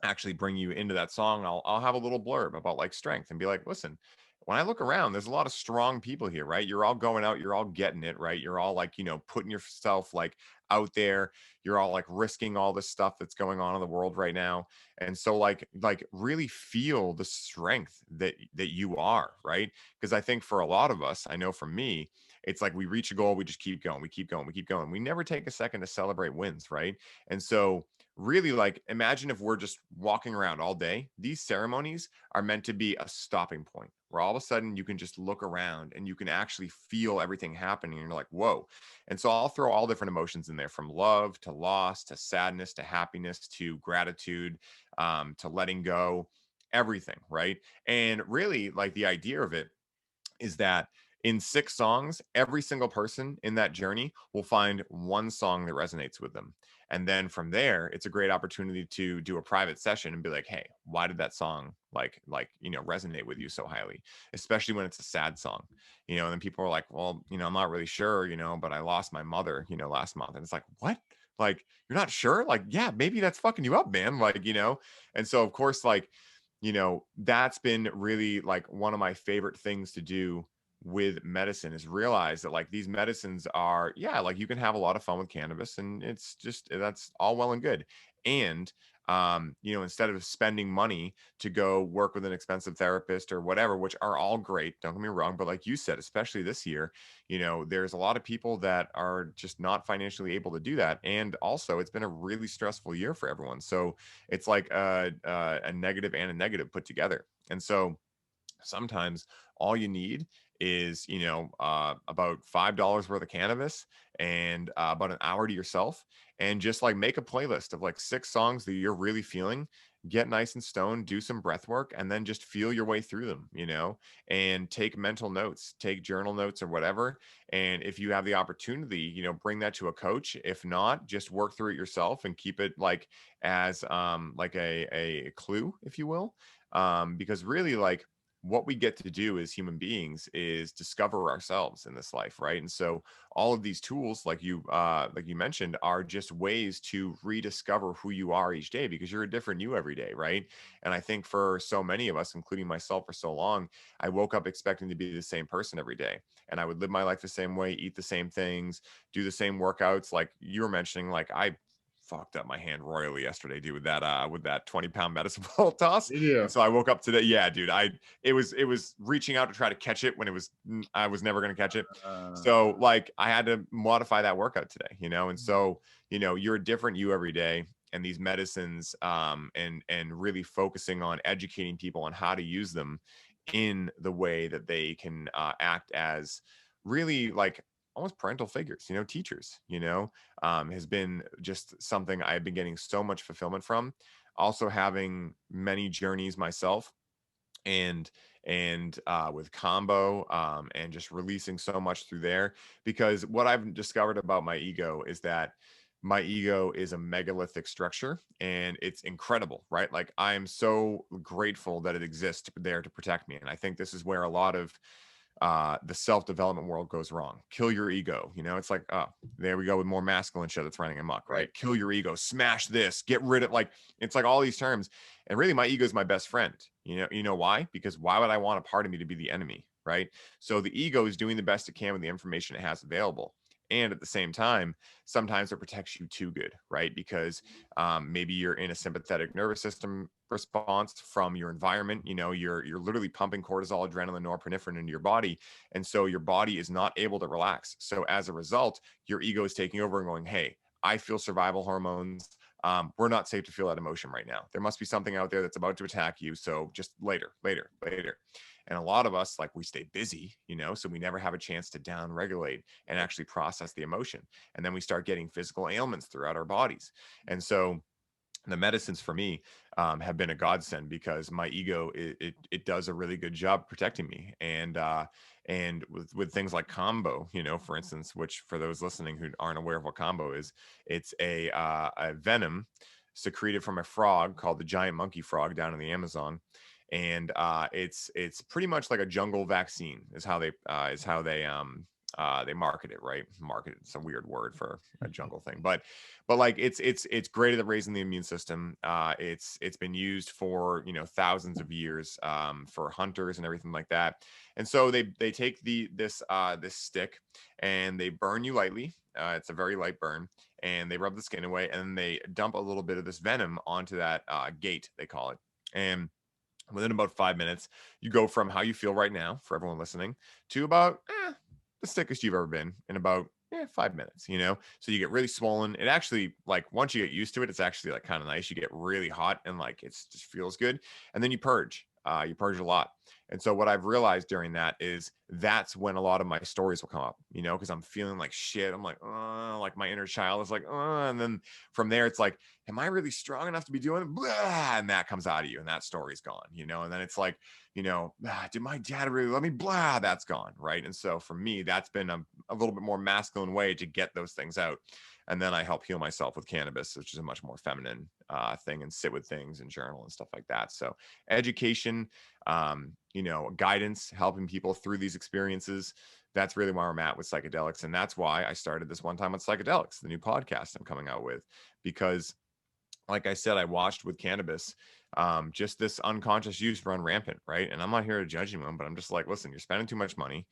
actually bring you into that song, I'll have a little blurb about like strength and be like, listen, when I look around, there's a lot of strong people here, right? You're all going out, you're all getting it, right? You're all like, putting yourself like out there. You're all like risking all this stuff that's going on in the world right now. And so like really feel the strength that you are, right? Because I think for a lot of us, I know for me, it's like we reach a goal, we just keep going, we keep going, we keep going. We never take a second to celebrate wins, right? And so really, like, imagine if we're just walking around all day. These ceremonies are meant to be a stopping point where all of a sudden you can just look around and you can actually feel everything happening. And you're like, whoa. And so I'll throw all different emotions in there, from love to loss to sadness to happiness to gratitude, to letting go, everything. Right. And really, like, the idea of it is that in 6 songs, every single person in that journey will find one song that resonates with them. And then from there, it's a great opportunity to do a private session and be like, hey, why did that song resonate with you so highly? Especially when it's a sad song, and then people are like, well, I'm not really sure, but I lost my mother, last month. And it's like, what? Like, you're not sure? Like, yeah, maybe that's fucking you up, man. Like, and so of course, like, that's been really like one of my favorite things to do with medicine, is realize that like these medicines are, yeah, like you can have a lot of fun with cannabis, and it's just, that's all well and good. And instead of spending money to go work with an expensive therapist or whatever, which are all great, don't get me wrong, but like you said, especially this year, there's a lot of people that are just not financially able to do that. And also, it's been a really stressful year for everyone. So it's like a negative and a negative put together. And so sometimes all you need is about $5 worth of cannabis and about an hour to yourself, and just like make a playlist of like 6 songs that you're really feeling, get nice and stoned, do some breath work, and then just feel your way through them, and take mental notes, take journal notes or whatever. And if you have the opportunity, bring that to a coach. If not, just work through it yourself and keep it like as like a clue, if you will. Because really, like, what we get to do as human beings is discover ourselves in this life, right? And so all of these tools, like you mentioned, are just ways to rediscover who you are each day, because you're a different you every day, right? And I think for so many of us, including myself, for so long, I woke up expecting to be the same person every day, and I would live my life the same way, eat the same things, do the same workouts. Like you were mentioning, like I fucked up my hand royally yesterday, dude, with that 20-pound medicine ball toss. Yeah. And so I woke up today. Yeah, dude, it was reaching out to try to catch it when I was never going to catch it. So like I had to modify that workout today, and so, you're a different you every day. And these medicines, and really focusing on educating people on how to use them in the way that they can act as really like almost parental figures, teachers, has been just something I've been getting so much fulfillment from. Also having many journeys myself, and with combo, and just releasing so much through there, because what I've discovered about my ego is that my ego is a megalithic structure, and it's incredible, right? Like I am so grateful that it exists there to protect me. And I think this is where a lot of the self-development world goes wrong. Kill your ego. It's like, oh, there we go with more masculine shit that's running amok, right? Kill your ego, smash this, get rid of, like, it's like all these terms. And really my ego is my best friend. You know why? Because why would I want a part of me to be the enemy, right? So the ego is doing the best it can with the information it has available. And at the same time, sometimes it protects you too good, right? Because maybe you're in a sympathetic nervous system response from your environment. You're literally pumping cortisol, adrenaline, norepinephrine into your body, and so your body is not able to relax. So as a result, your ego is taking over and going, "Hey, I feel survival hormones. We're not safe to feel that emotion right now. There must be something out there that's about to attack you. So just later." And a lot of us, like, we stay busy, so we never have a chance to down regulate and actually process the emotion. And then we start getting physical ailments throughout our bodies. And so the medicines for me have been a godsend, because my ego, it does a really good job protecting me. And with things like combo, for instance, which for those listening who aren't aware of what combo is, it's a venom secreted from a frog called the giant monkey frog down in the Amazon. And it's pretty much like a jungle vaccine is how they market it, right? Market it's a weird word for a jungle thing, but like it's great at raising the immune system. It's been used for thousands of years, for hunters and everything like that. And so they take this stick and they burn you lightly. It's a very light burn, and they rub the skin away, and then they dump a little bit of this venom onto that gate, they call it. And within about 5 minutes, you go from how you feel right now, for everyone listening, to about the sickest you've ever been in about 5 minutes, So you get really swollen. It actually, like, once you get used to it, it's actually like kind of nice. You get really hot and like it just feels good. And then you purge. You purge a lot. And so what I've realized during that is that's when a lot of my stories will come up, because I'm feeling like shit. I'm like, oh, like my inner child is like, oh, and then from there, it's like, am I really strong enough to be doing it? Blah, and that comes out of you, and that story's gone, and then it's like, did my dad really love me? Blah, that's gone, right? And so for me, that's been a little bit more masculine way to get those things out. And then I help heal myself with cannabis, which is a much more feminine thing, and sit with things and journal and stuff like that. So education, guidance, helping people through these experiences. That's really where I'm at with psychedelics. And that's why I started this One Time with Psychedelics, the new podcast I'm coming out with, because like I said, I watched with cannabis, just this unconscious use run rampant, right? And I'm not here to judge anyone, but I'm just like, listen, you're spending too much money.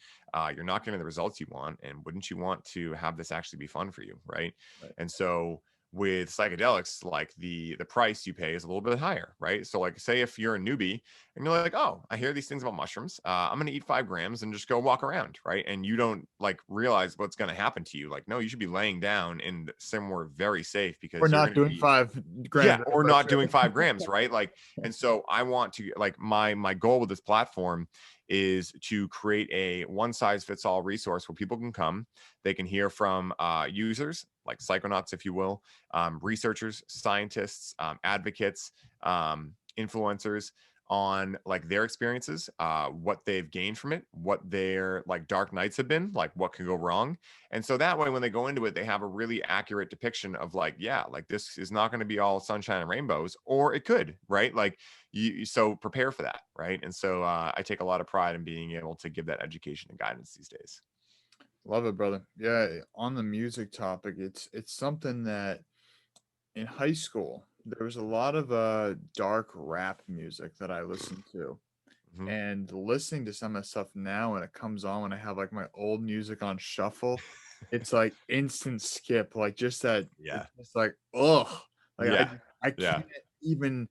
You're not getting the results you want. And wouldn't you want to have this actually be fun for you, right? And so with psychedelics, like the price you pay is a little bit higher, right? So like, say if you're a newbie and you're like, oh, I hear these things about mushrooms, I'm gonna eat 5 grams and just go walk around, right? And you don't like realize what's gonna happen to you. Like, no, you should be laying down in somewhere very safe, because We're you're not doing 5 grams. or not doing 5 grams, right? Like, and so I want to, like, my goal with this platform is to create a one size fits all resource where people can come, they can hear from users, like psychonauts, if you will, researchers, scientists, advocates, influencers, on like their experiences, what they've gained from it, what their like dark nights have been, like what can go wrong. And so that way, when they go into it, they have a really accurate depiction of like, yeah, like this is not going to be all sunshine and rainbows, or it could, right? Like so prepare for that, right? And so I take a lot of pride in being able to give that education and guidance these days. Love it, brother. Yeah, on the music topic, it's something that in high school there was a lot of dark rap music that I listened to. Mm-hmm. And listening to some of the stuff now when it comes on when I have like my old music on shuffle, it's like instant skip, like just that Yeah. it's just like ugh. Like Yeah. I Yeah. can't even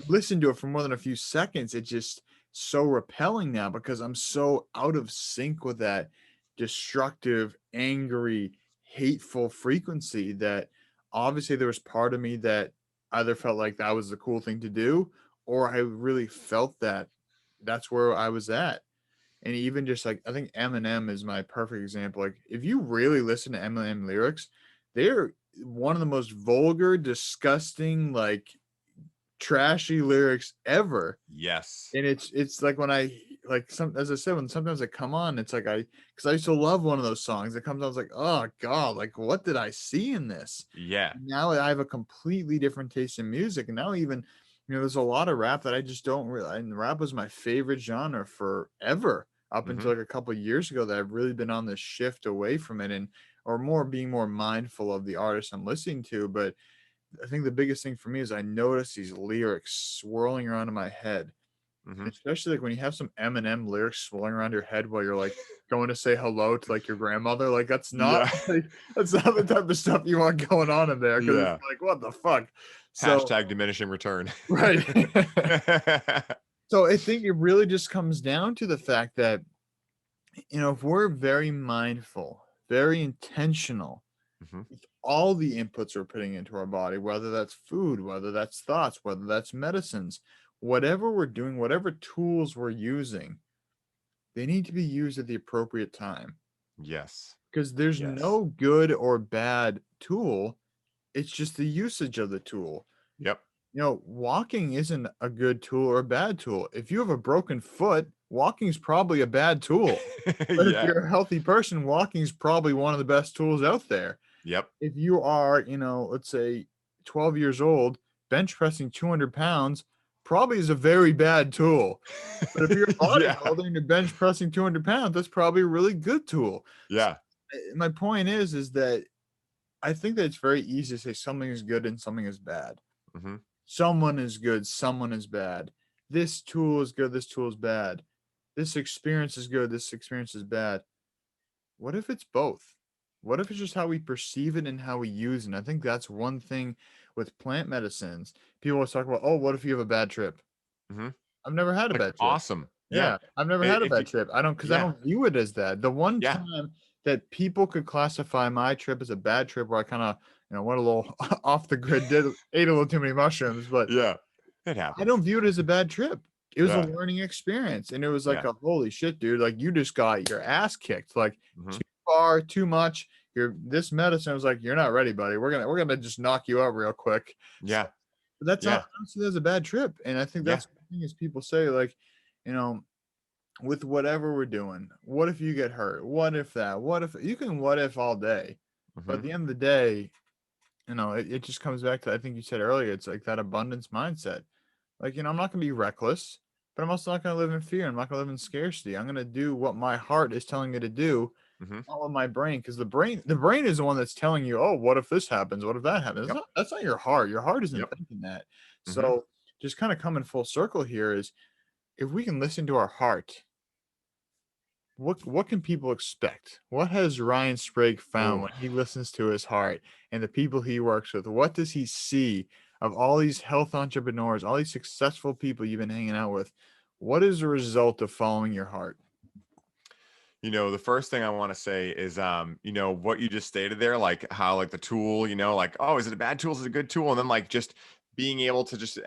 listen to it for more than a few seconds. It's just so repelling now because I'm so out of sync with that destructive, angry, hateful frequency that obviously there was part of me that either felt like that was the cool thing to do or I really felt that that's where I was at. And even just like I think Eminem is my perfect example. Like if you really listen to Eminem lyrics, they're one of the most vulgar, disgusting, like trashy lyrics ever. Yes. And it's like when I like some as I said, when sometimes I come on, it's like because I used to love one of those songs. It comes on, I was like, oh God, like what did I see in this? Yeah. Now I have a completely different taste in music. And now even, there's a lot of rap that I just don't really and rap was my favorite genre forever up Mm-hmm. until like a couple of years ago that I've really been on this shift away from it and or more being more mindful of the artists I'm listening to. But I think the biggest thing for me is I notice these lyrics swirling around in my head, Mm-hmm. especially like when you have some Eminem lyrics swirling around your head while you're like going to say hello to like your grandmother. Like that's not Yeah. like that's not the type of stuff you want going on in there because Yeah. it's like what the fuck. So Hashtag diminishing return. right. So I think it really just comes down to the fact that if we're very mindful, very intentional Mm-hmm. all the inputs we're putting into our body, whether that's food, whether that's thoughts, whether that's medicines, whatever we're doing, whatever tools we're using, they need to be used at the appropriate time Yes. because there's Yes. no good or bad tool. It's just the usage of the tool. Yep. Walking isn't a good tool or a bad tool. If you have a broken foot, walking's probably a bad tool. But if Yeah. you're a healthy person, walking's probably one of the best tools out there. Yep. If you are, let's say 12 years old, bench pressing 200 pounds probably is a very bad tool. But if you're a Yeah. bodybuilder and you're bench pressing 200 pounds, that's probably a really good tool. So, Yeah. my point is that I think that it's very easy to say something is good and something is bad. Mm-hmm. Someone is good, someone is bad. This tool is good, this tool is bad. This experience is good, this experience is bad. What if it's both? What if it's just how we perceive it and how we use it? And I think that's one thing with plant medicines. People always talk about, oh, what if you have a bad trip? Mm-hmm. I've never had a Like bad trip. awesome. Yeah. Yeah, I've never had a If you, bad trip. Because I yeah. don't view it as that. The one Yeah. time that people could classify my trip as a bad trip where I kind of, went a little off the grid, ate a little too many mushrooms, but Yeah. It I happens. don't view it as a bad trip. It was a Yeah. learning experience. And it was like Yeah. a holy shit, dude. Like you just got your ass kicked. Like Mm-hmm. too far, too much. This medicine was like, you're not ready, buddy. We're gonna just knock you out real quick. So, Yeah. but that's Yeah. not honestly that's a bad trip. And I think Yeah. that's the thing is people say, like, you know, with whatever we're doing, what if you get hurt? What if that? What if you can what if all day? But Mm-hmm. at the end of the day, it just comes back to I think you said earlier, it's like that abundance mindset. Like, I'm not going to be reckless, but I'm also not going to live in fear. I'm not going to live in scarcity. I'm going to do what my heart is telling me to do, Mm-hmm. not what my brain, because the brain is the one that's telling you, oh, what if this happens? What if that happens? Yep. That's not your heart. Your heart isn't Yep. thinking that. Mm-hmm. So just kind of coming full circle here is if we can listen to our heart, what can people expect? What has Ryan Sprague found Oh, when he listens to his heart and the people he works with? What does he see of all these health entrepreneurs, all these successful people you've been hanging out with? What is the result of following your heart? the first thing I want to say is, what you just stated there, like how, like the tool, like, oh, is it a bad tool? Is it a good tool? And then like just being able to just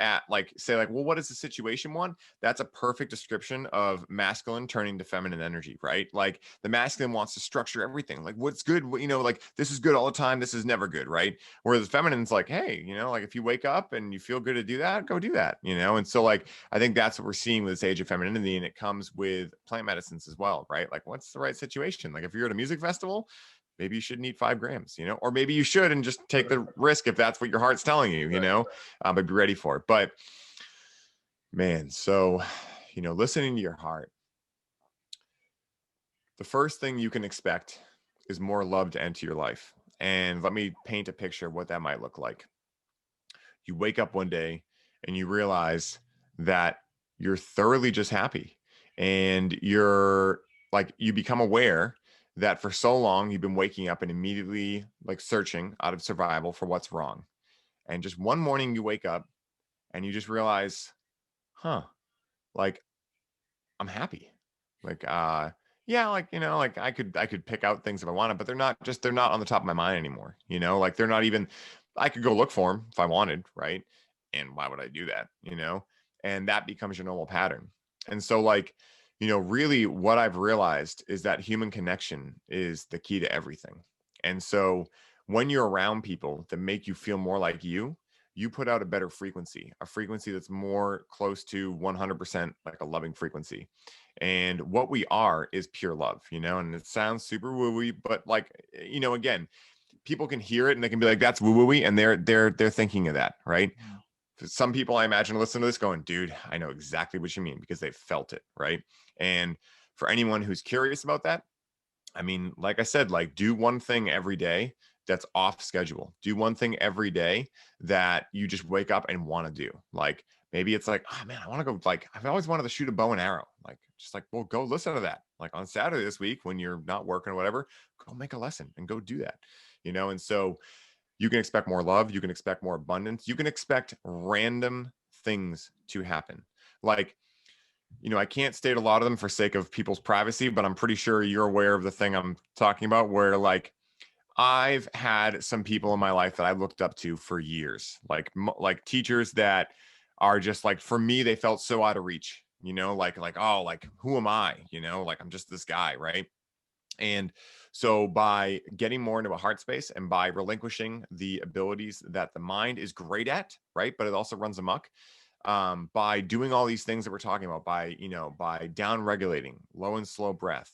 say like, well, what is the situation one? That's a perfect description of masculine turning to feminine energy, right? Like the masculine wants to structure everything. Like what's good, like this is good all the time. This is never good, right? Whereas the feminine's like, hey, like if you wake up and you feel good to do that, go do that, And so like, I think that's what we're seeing with this age of femininity, and it comes with plant medicines as well, right? Like what's the right situation? Like if you're at a music festival, maybe you shouldn't eat 5 grams, or maybe you should and just take the risk if that's what your heart's telling you, but be ready for it. But man, so, listening to your heart, the first thing you can expect is more love to enter your life. And let me paint a picture of what that might look like. You wake up one day and you realize that you're thoroughly just happy, and you're like, you become aware that for so long you've been waking up and immediately like searching out of survival for what's wrong. And just one morning you wake up and you just realize, like I'm happy. Like, yeah, like, like I could pick out things if I wanted, but they're not on the top of my mind anymore. Like they're not even, I could go look for them if I wanted. Right. And why would I do that? And that becomes your normal pattern. And so like, really what I've realized is that human connection is the key to everything. And so when you're around people that make you feel more like you put out a better frequency, a frequency that's more close to 100% like a loving frequency. And what we are is pure love, and it sounds super woo-woo, but like, again, people can hear it and they can be like, that's woo-woo, and they're thinking of that, right? Some people I imagine listen to this going, dude, I know exactly what you mean, because they felt it, right? And for anyone who's curious about that, I mean, like I said, like do one thing every day that's off schedule. Do one thing every day that you just wake up and want to do. Like maybe it's like, oh man, I want to go, like I've always wanted to shoot a bow and arrow. Like just like, well, go listen to that. Like on Saturday this week when you're not working or whatever, go make a lesson and go do that. And so you can expect more love, you can expect more abundance, you can expect random things to happen. Like, I can't state a lot of them for sake of people's privacy, but I'm pretty sure you're aware of the thing I'm talking about, where like I've had some people in my life that I looked up to for years, like teachers that are just like, for me, they felt so out of reach, like, oh, like, who am I? Like, I'm just this guy, right? And so by getting more into a heart space and by relinquishing the abilities that the mind is great at, right? But it also runs amok, by doing all these things that we're talking about, by down regulating low and slow breath,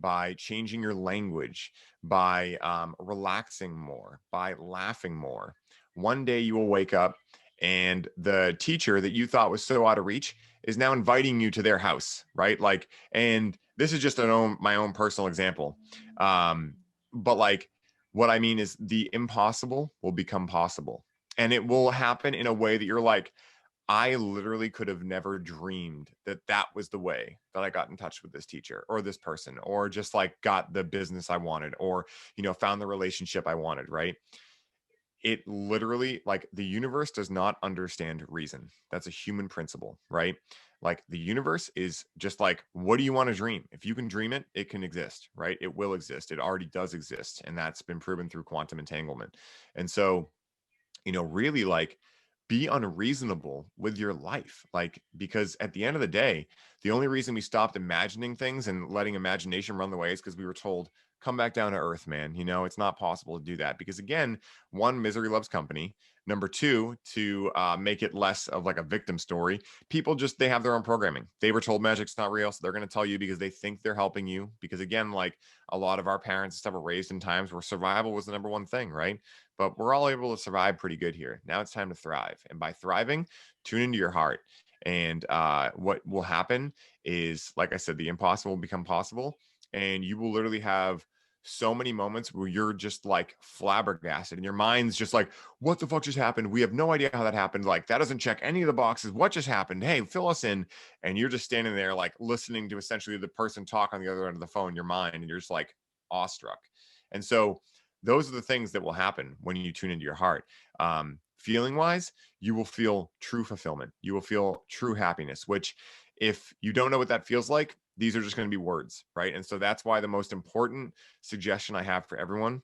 by changing your language, by relaxing more, by laughing more. One day you will wake up and the teacher that you thought was so out of reach is now inviting you to their house, right? Like, and this is just my own personal example. But like, what I mean is the impossible will become possible, and it will happen in a way that you're like, I literally could have never dreamed that that was the way that I got in touch with this teacher or this person, or just like got the business I wanted, or, found the relationship I wanted, right? It literally, like, the universe does not understand reason. That's a human principle, right? Like the universe is just like, what do you want to dream? If you can dream it, it can exist, right? It will exist. It already does exist. And that's been proven through quantum entanglement. And so, really like, be unreasonable with your life. Like, because at the end of the day, the only reason we stopped imagining things and letting imagination run the way is because we were told, come back down to earth, man. It's not possible to do that. Because again, one, misery loves company. Number two, to make it less of like a victim story, people they have their own programming. They were told magic's not real, so they're going to tell you because they think they're helping you. Because again, like a lot of our parents and stuff were raised in times where survival was the number one thing, right? But we're all able to survive pretty good here. Now it's time to thrive. And by thriving, tune into your heart. And what will happen is, like I said, the impossible will become possible. And you will literally have so many moments where you're just like flabbergasted and your mind's just like, what the fuck just happened? We have no idea how that happened. Like, that doesn't check any of the boxes. What just happened? Hey, fill us in. And you're just standing there like listening to essentially the person talk on the other end of the phone, your mind, and you're just like awestruck. And so those are the things that will happen when you tune into your heart. Feeling wise, you will feel true fulfillment. You will feel true happiness, which, if you don't know what that feels like, these are just going to be words, right? And so that's why the most important suggestion I have for everyone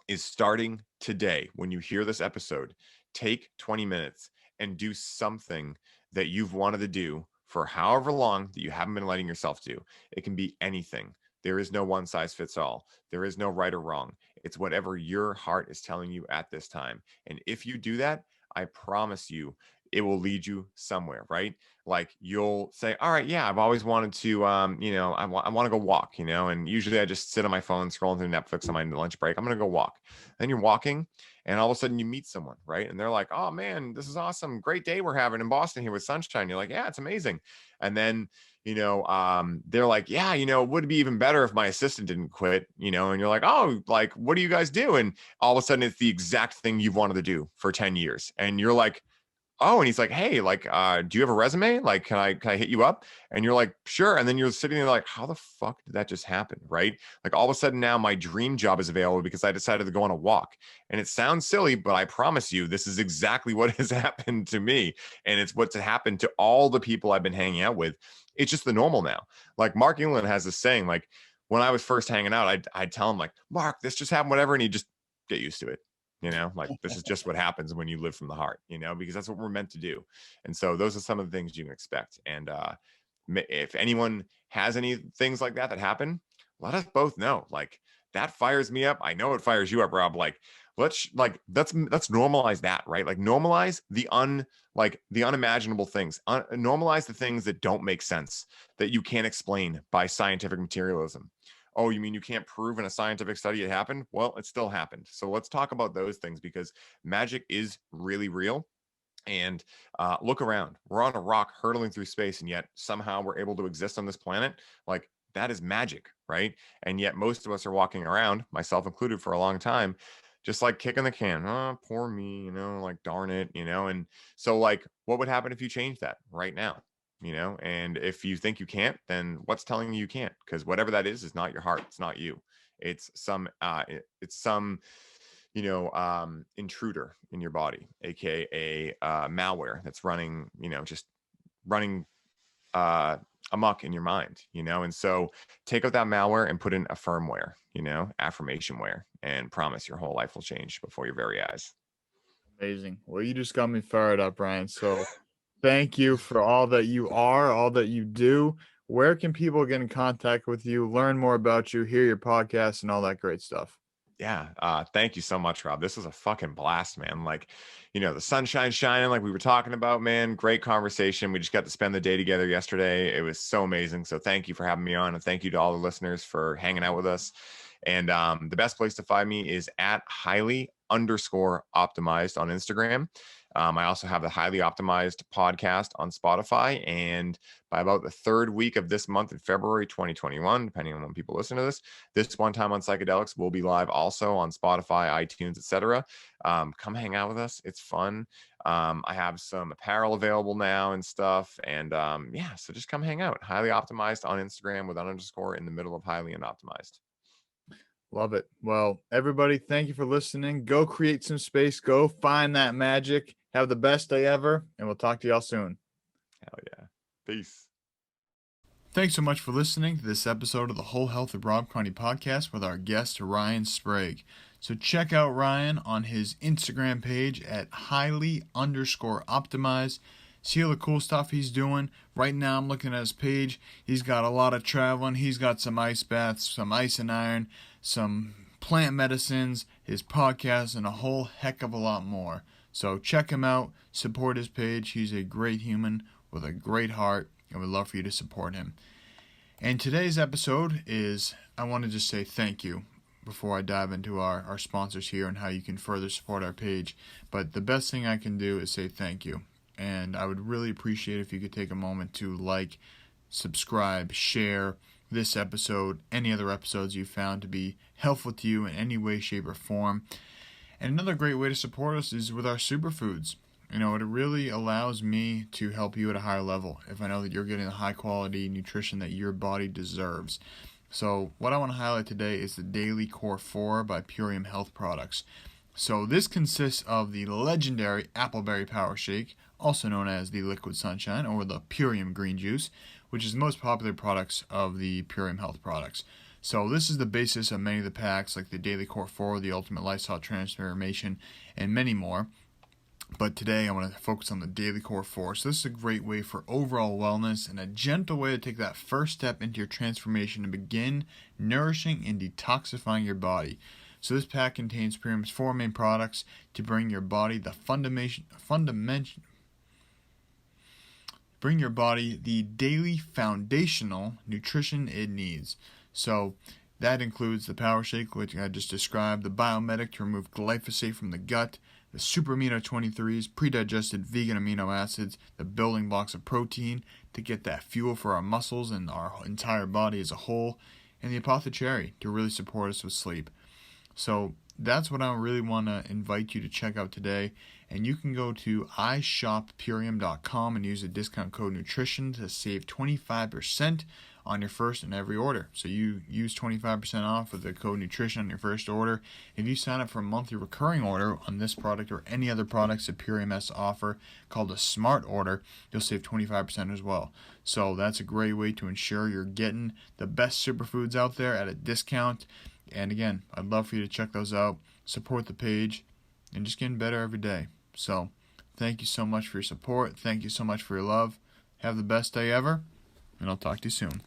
is, starting today, when you hear this episode, take 20 minutes and do something that you've wanted to do for however long that you haven't been letting yourself do. It can be anything. There is no one size fits all. There is no right or wrong. It's whatever your heart is telling you at this time. And if you do that, I promise you, it will lead you somewhere, right? Like you'll say, all right, yeah, I've always wanted to, I want to go walk, and usually I just sit on my phone scrolling through Netflix on my lunch break. I'm going to go walk. Then you're walking and all of a sudden you meet someone, right? And they're like, oh man, this is awesome. Great day we're having in Boston here with sunshine. You're like, yeah, it's amazing. And then, they're like, yeah, would it be even better if my assistant didn't quit, and you're like, oh, like, what do you guys do? And all of a sudden it's the exact thing you've wanted to do for 10 years. And you're like, oh, and he's like, hey, like, do you have a resume? Like, can I hit you up? And you're like, sure. And then you're sitting there like, how the fuck did that just happen? Right? Like all of a sudden now my dream job is available because I decided to go on a walk. And it sounds silly, but I promise you, this is exactly what has happened to me. And it's what's happened to all the people I've been hanging out with. It's just the normal now. Like Mark England has this saying, like when I was first hanging out, I'd tell him like, Mark, this just happened, whatever. And he'd just get used to it. Like this is just what happens when you live from the heart, because that's what we're meant to do. And so those are some of the things you can expect. And if anyone has any things like that happen, let us both know. Like that fires me up. I know it fires you up, Rob. Like let's normalize that, right? Like normalize the unimaginable things. Normalize the things that don't make sense, that you can't explain by scientific materialism. Oh, you mean you can't prove in a scientific study it happened? Well, it still happened. So let's talk about those things because magic is really real. And look around. We're on a rock hurtling through space, and yet somehow we're able to exist on this planet. Like that is magic, right? And yet most of us are walking around, myself included, for a long time, just like kicking the can. Oh, poor me, like darn it, And so like, what would happen if you change that right now? And if you think you can't, then what's telling you can't? Because whatever that is not your heart. It's not you. It's some intruder in your body, aka malware that's running, just running amok in your mind, And so take out that malware and put in a firmware, affirmationware, and promise your whole life will change before your very eyes. Amazing. Well, you just got me fired up, Ryan. So thank you for all that you are, all that you do. Where can people get in contact with you, learn more about you, hear your podcast, and all that great stuff? Yeah. Thank you so much, Rob. This was a fucking blast, man. Like, the sunshine's shining like we were talking about, man. Great conversation. We just got to spend the day together yesterday. It was so amazing. So thank you for having me on. And thank you to all the listeners for hanging out with us. And the best place to find me is at highly_optimized on Instagram. I also have the Highly Optimized podcast on Spotify. And by about the third week of this month in February 2021, depending on when people listen to this one time on Psychedelics will be live also on Spotify, iTunes, etc. Come hang out with us. It's fun. I have some apparel available now and stuff. And so just come hang out. Highly Optimized on Instagram with an underscore in the middle of highly and optimized. Love it. Well, everybody, thank you for listening. Go create some space. Go find that magic. Have the best day ever, and we'll talk to y'all soon. Hell yeah. Peace. Thanks so much for listening to this episode of the Whole Health of Rob Carney Podcast with our guest, Ryan Sprague. So check out Ryan on his Instagram page at highly_optimized. See all the cool stuff he's doing. Right now I'm looking at his page. He's got a lot of traveling. He's got some ice baths, some ice and iron, some plant medicines, his podcast, and a whole heck of a lot more. So check him out. Support his page. He's a great human with a great heart, and we'd love for you to support him. And today's episode is, I want to just say thank you before I dive into our sponsors here and how you can further support our page. But the best thing I can do is say thank you. And I would really appreciate if you could take a moment to like, subscribe, share this episode, any other episodes you found to be helpful to you in any way, shape, or form. And another great way to support us is with our superfoods. It really allows me to help you at a higher level if I know that you're getting the high quality nutrition that your body deserves. So what I want to highlight today is the Daily Core 4 by Purium Health Products. So this consists of the legendary AppleBerry PowerShake, also known as the Liquid Sunshine or the Purium Green Juice, which is the most popular products of the Purium Health products. So this is the basis of many of the packs like the Daily Core 4, the Ultimate Lifestyle Transformation, and many more. But today I want to focus on the daily core 4. So this is a great way for overall wellness and a gentle way to take that first step into your transformation and begin nourishing and detoxifying your body. So this pack contains Premium's 4 main products to bring your body the the daily foundational nutrition it needs. So that includes the PowerShake, which I just described, the Biomedic to remove glyphosate from the gut, the Super Amino 23s, pre-digested vegan amino acids, the building blocks of protein to get that fuel for our muscles and our entire body as a whole, and the Apothecary to really support us with sleep. So that's what I really want to invite you to check out today. And you can go to iShopPurium.com and use the discount code NUTRITION to save 25% on your first and every order. So you use 25% off with the code NUTRITION on your first order. If you sign up for a monthly recurring order on this product or any other products that Purium has to offer called a Smart Order, you'll save 25% as well. So that's a great way to ensure you're getting the best superfoods out there at a discount. And again, I'd love for you to check those out, support the page, and just getting better every day. So thank you so much for your support. Thank you so much for your love. Have the best day ever, and I'll talk to you soon.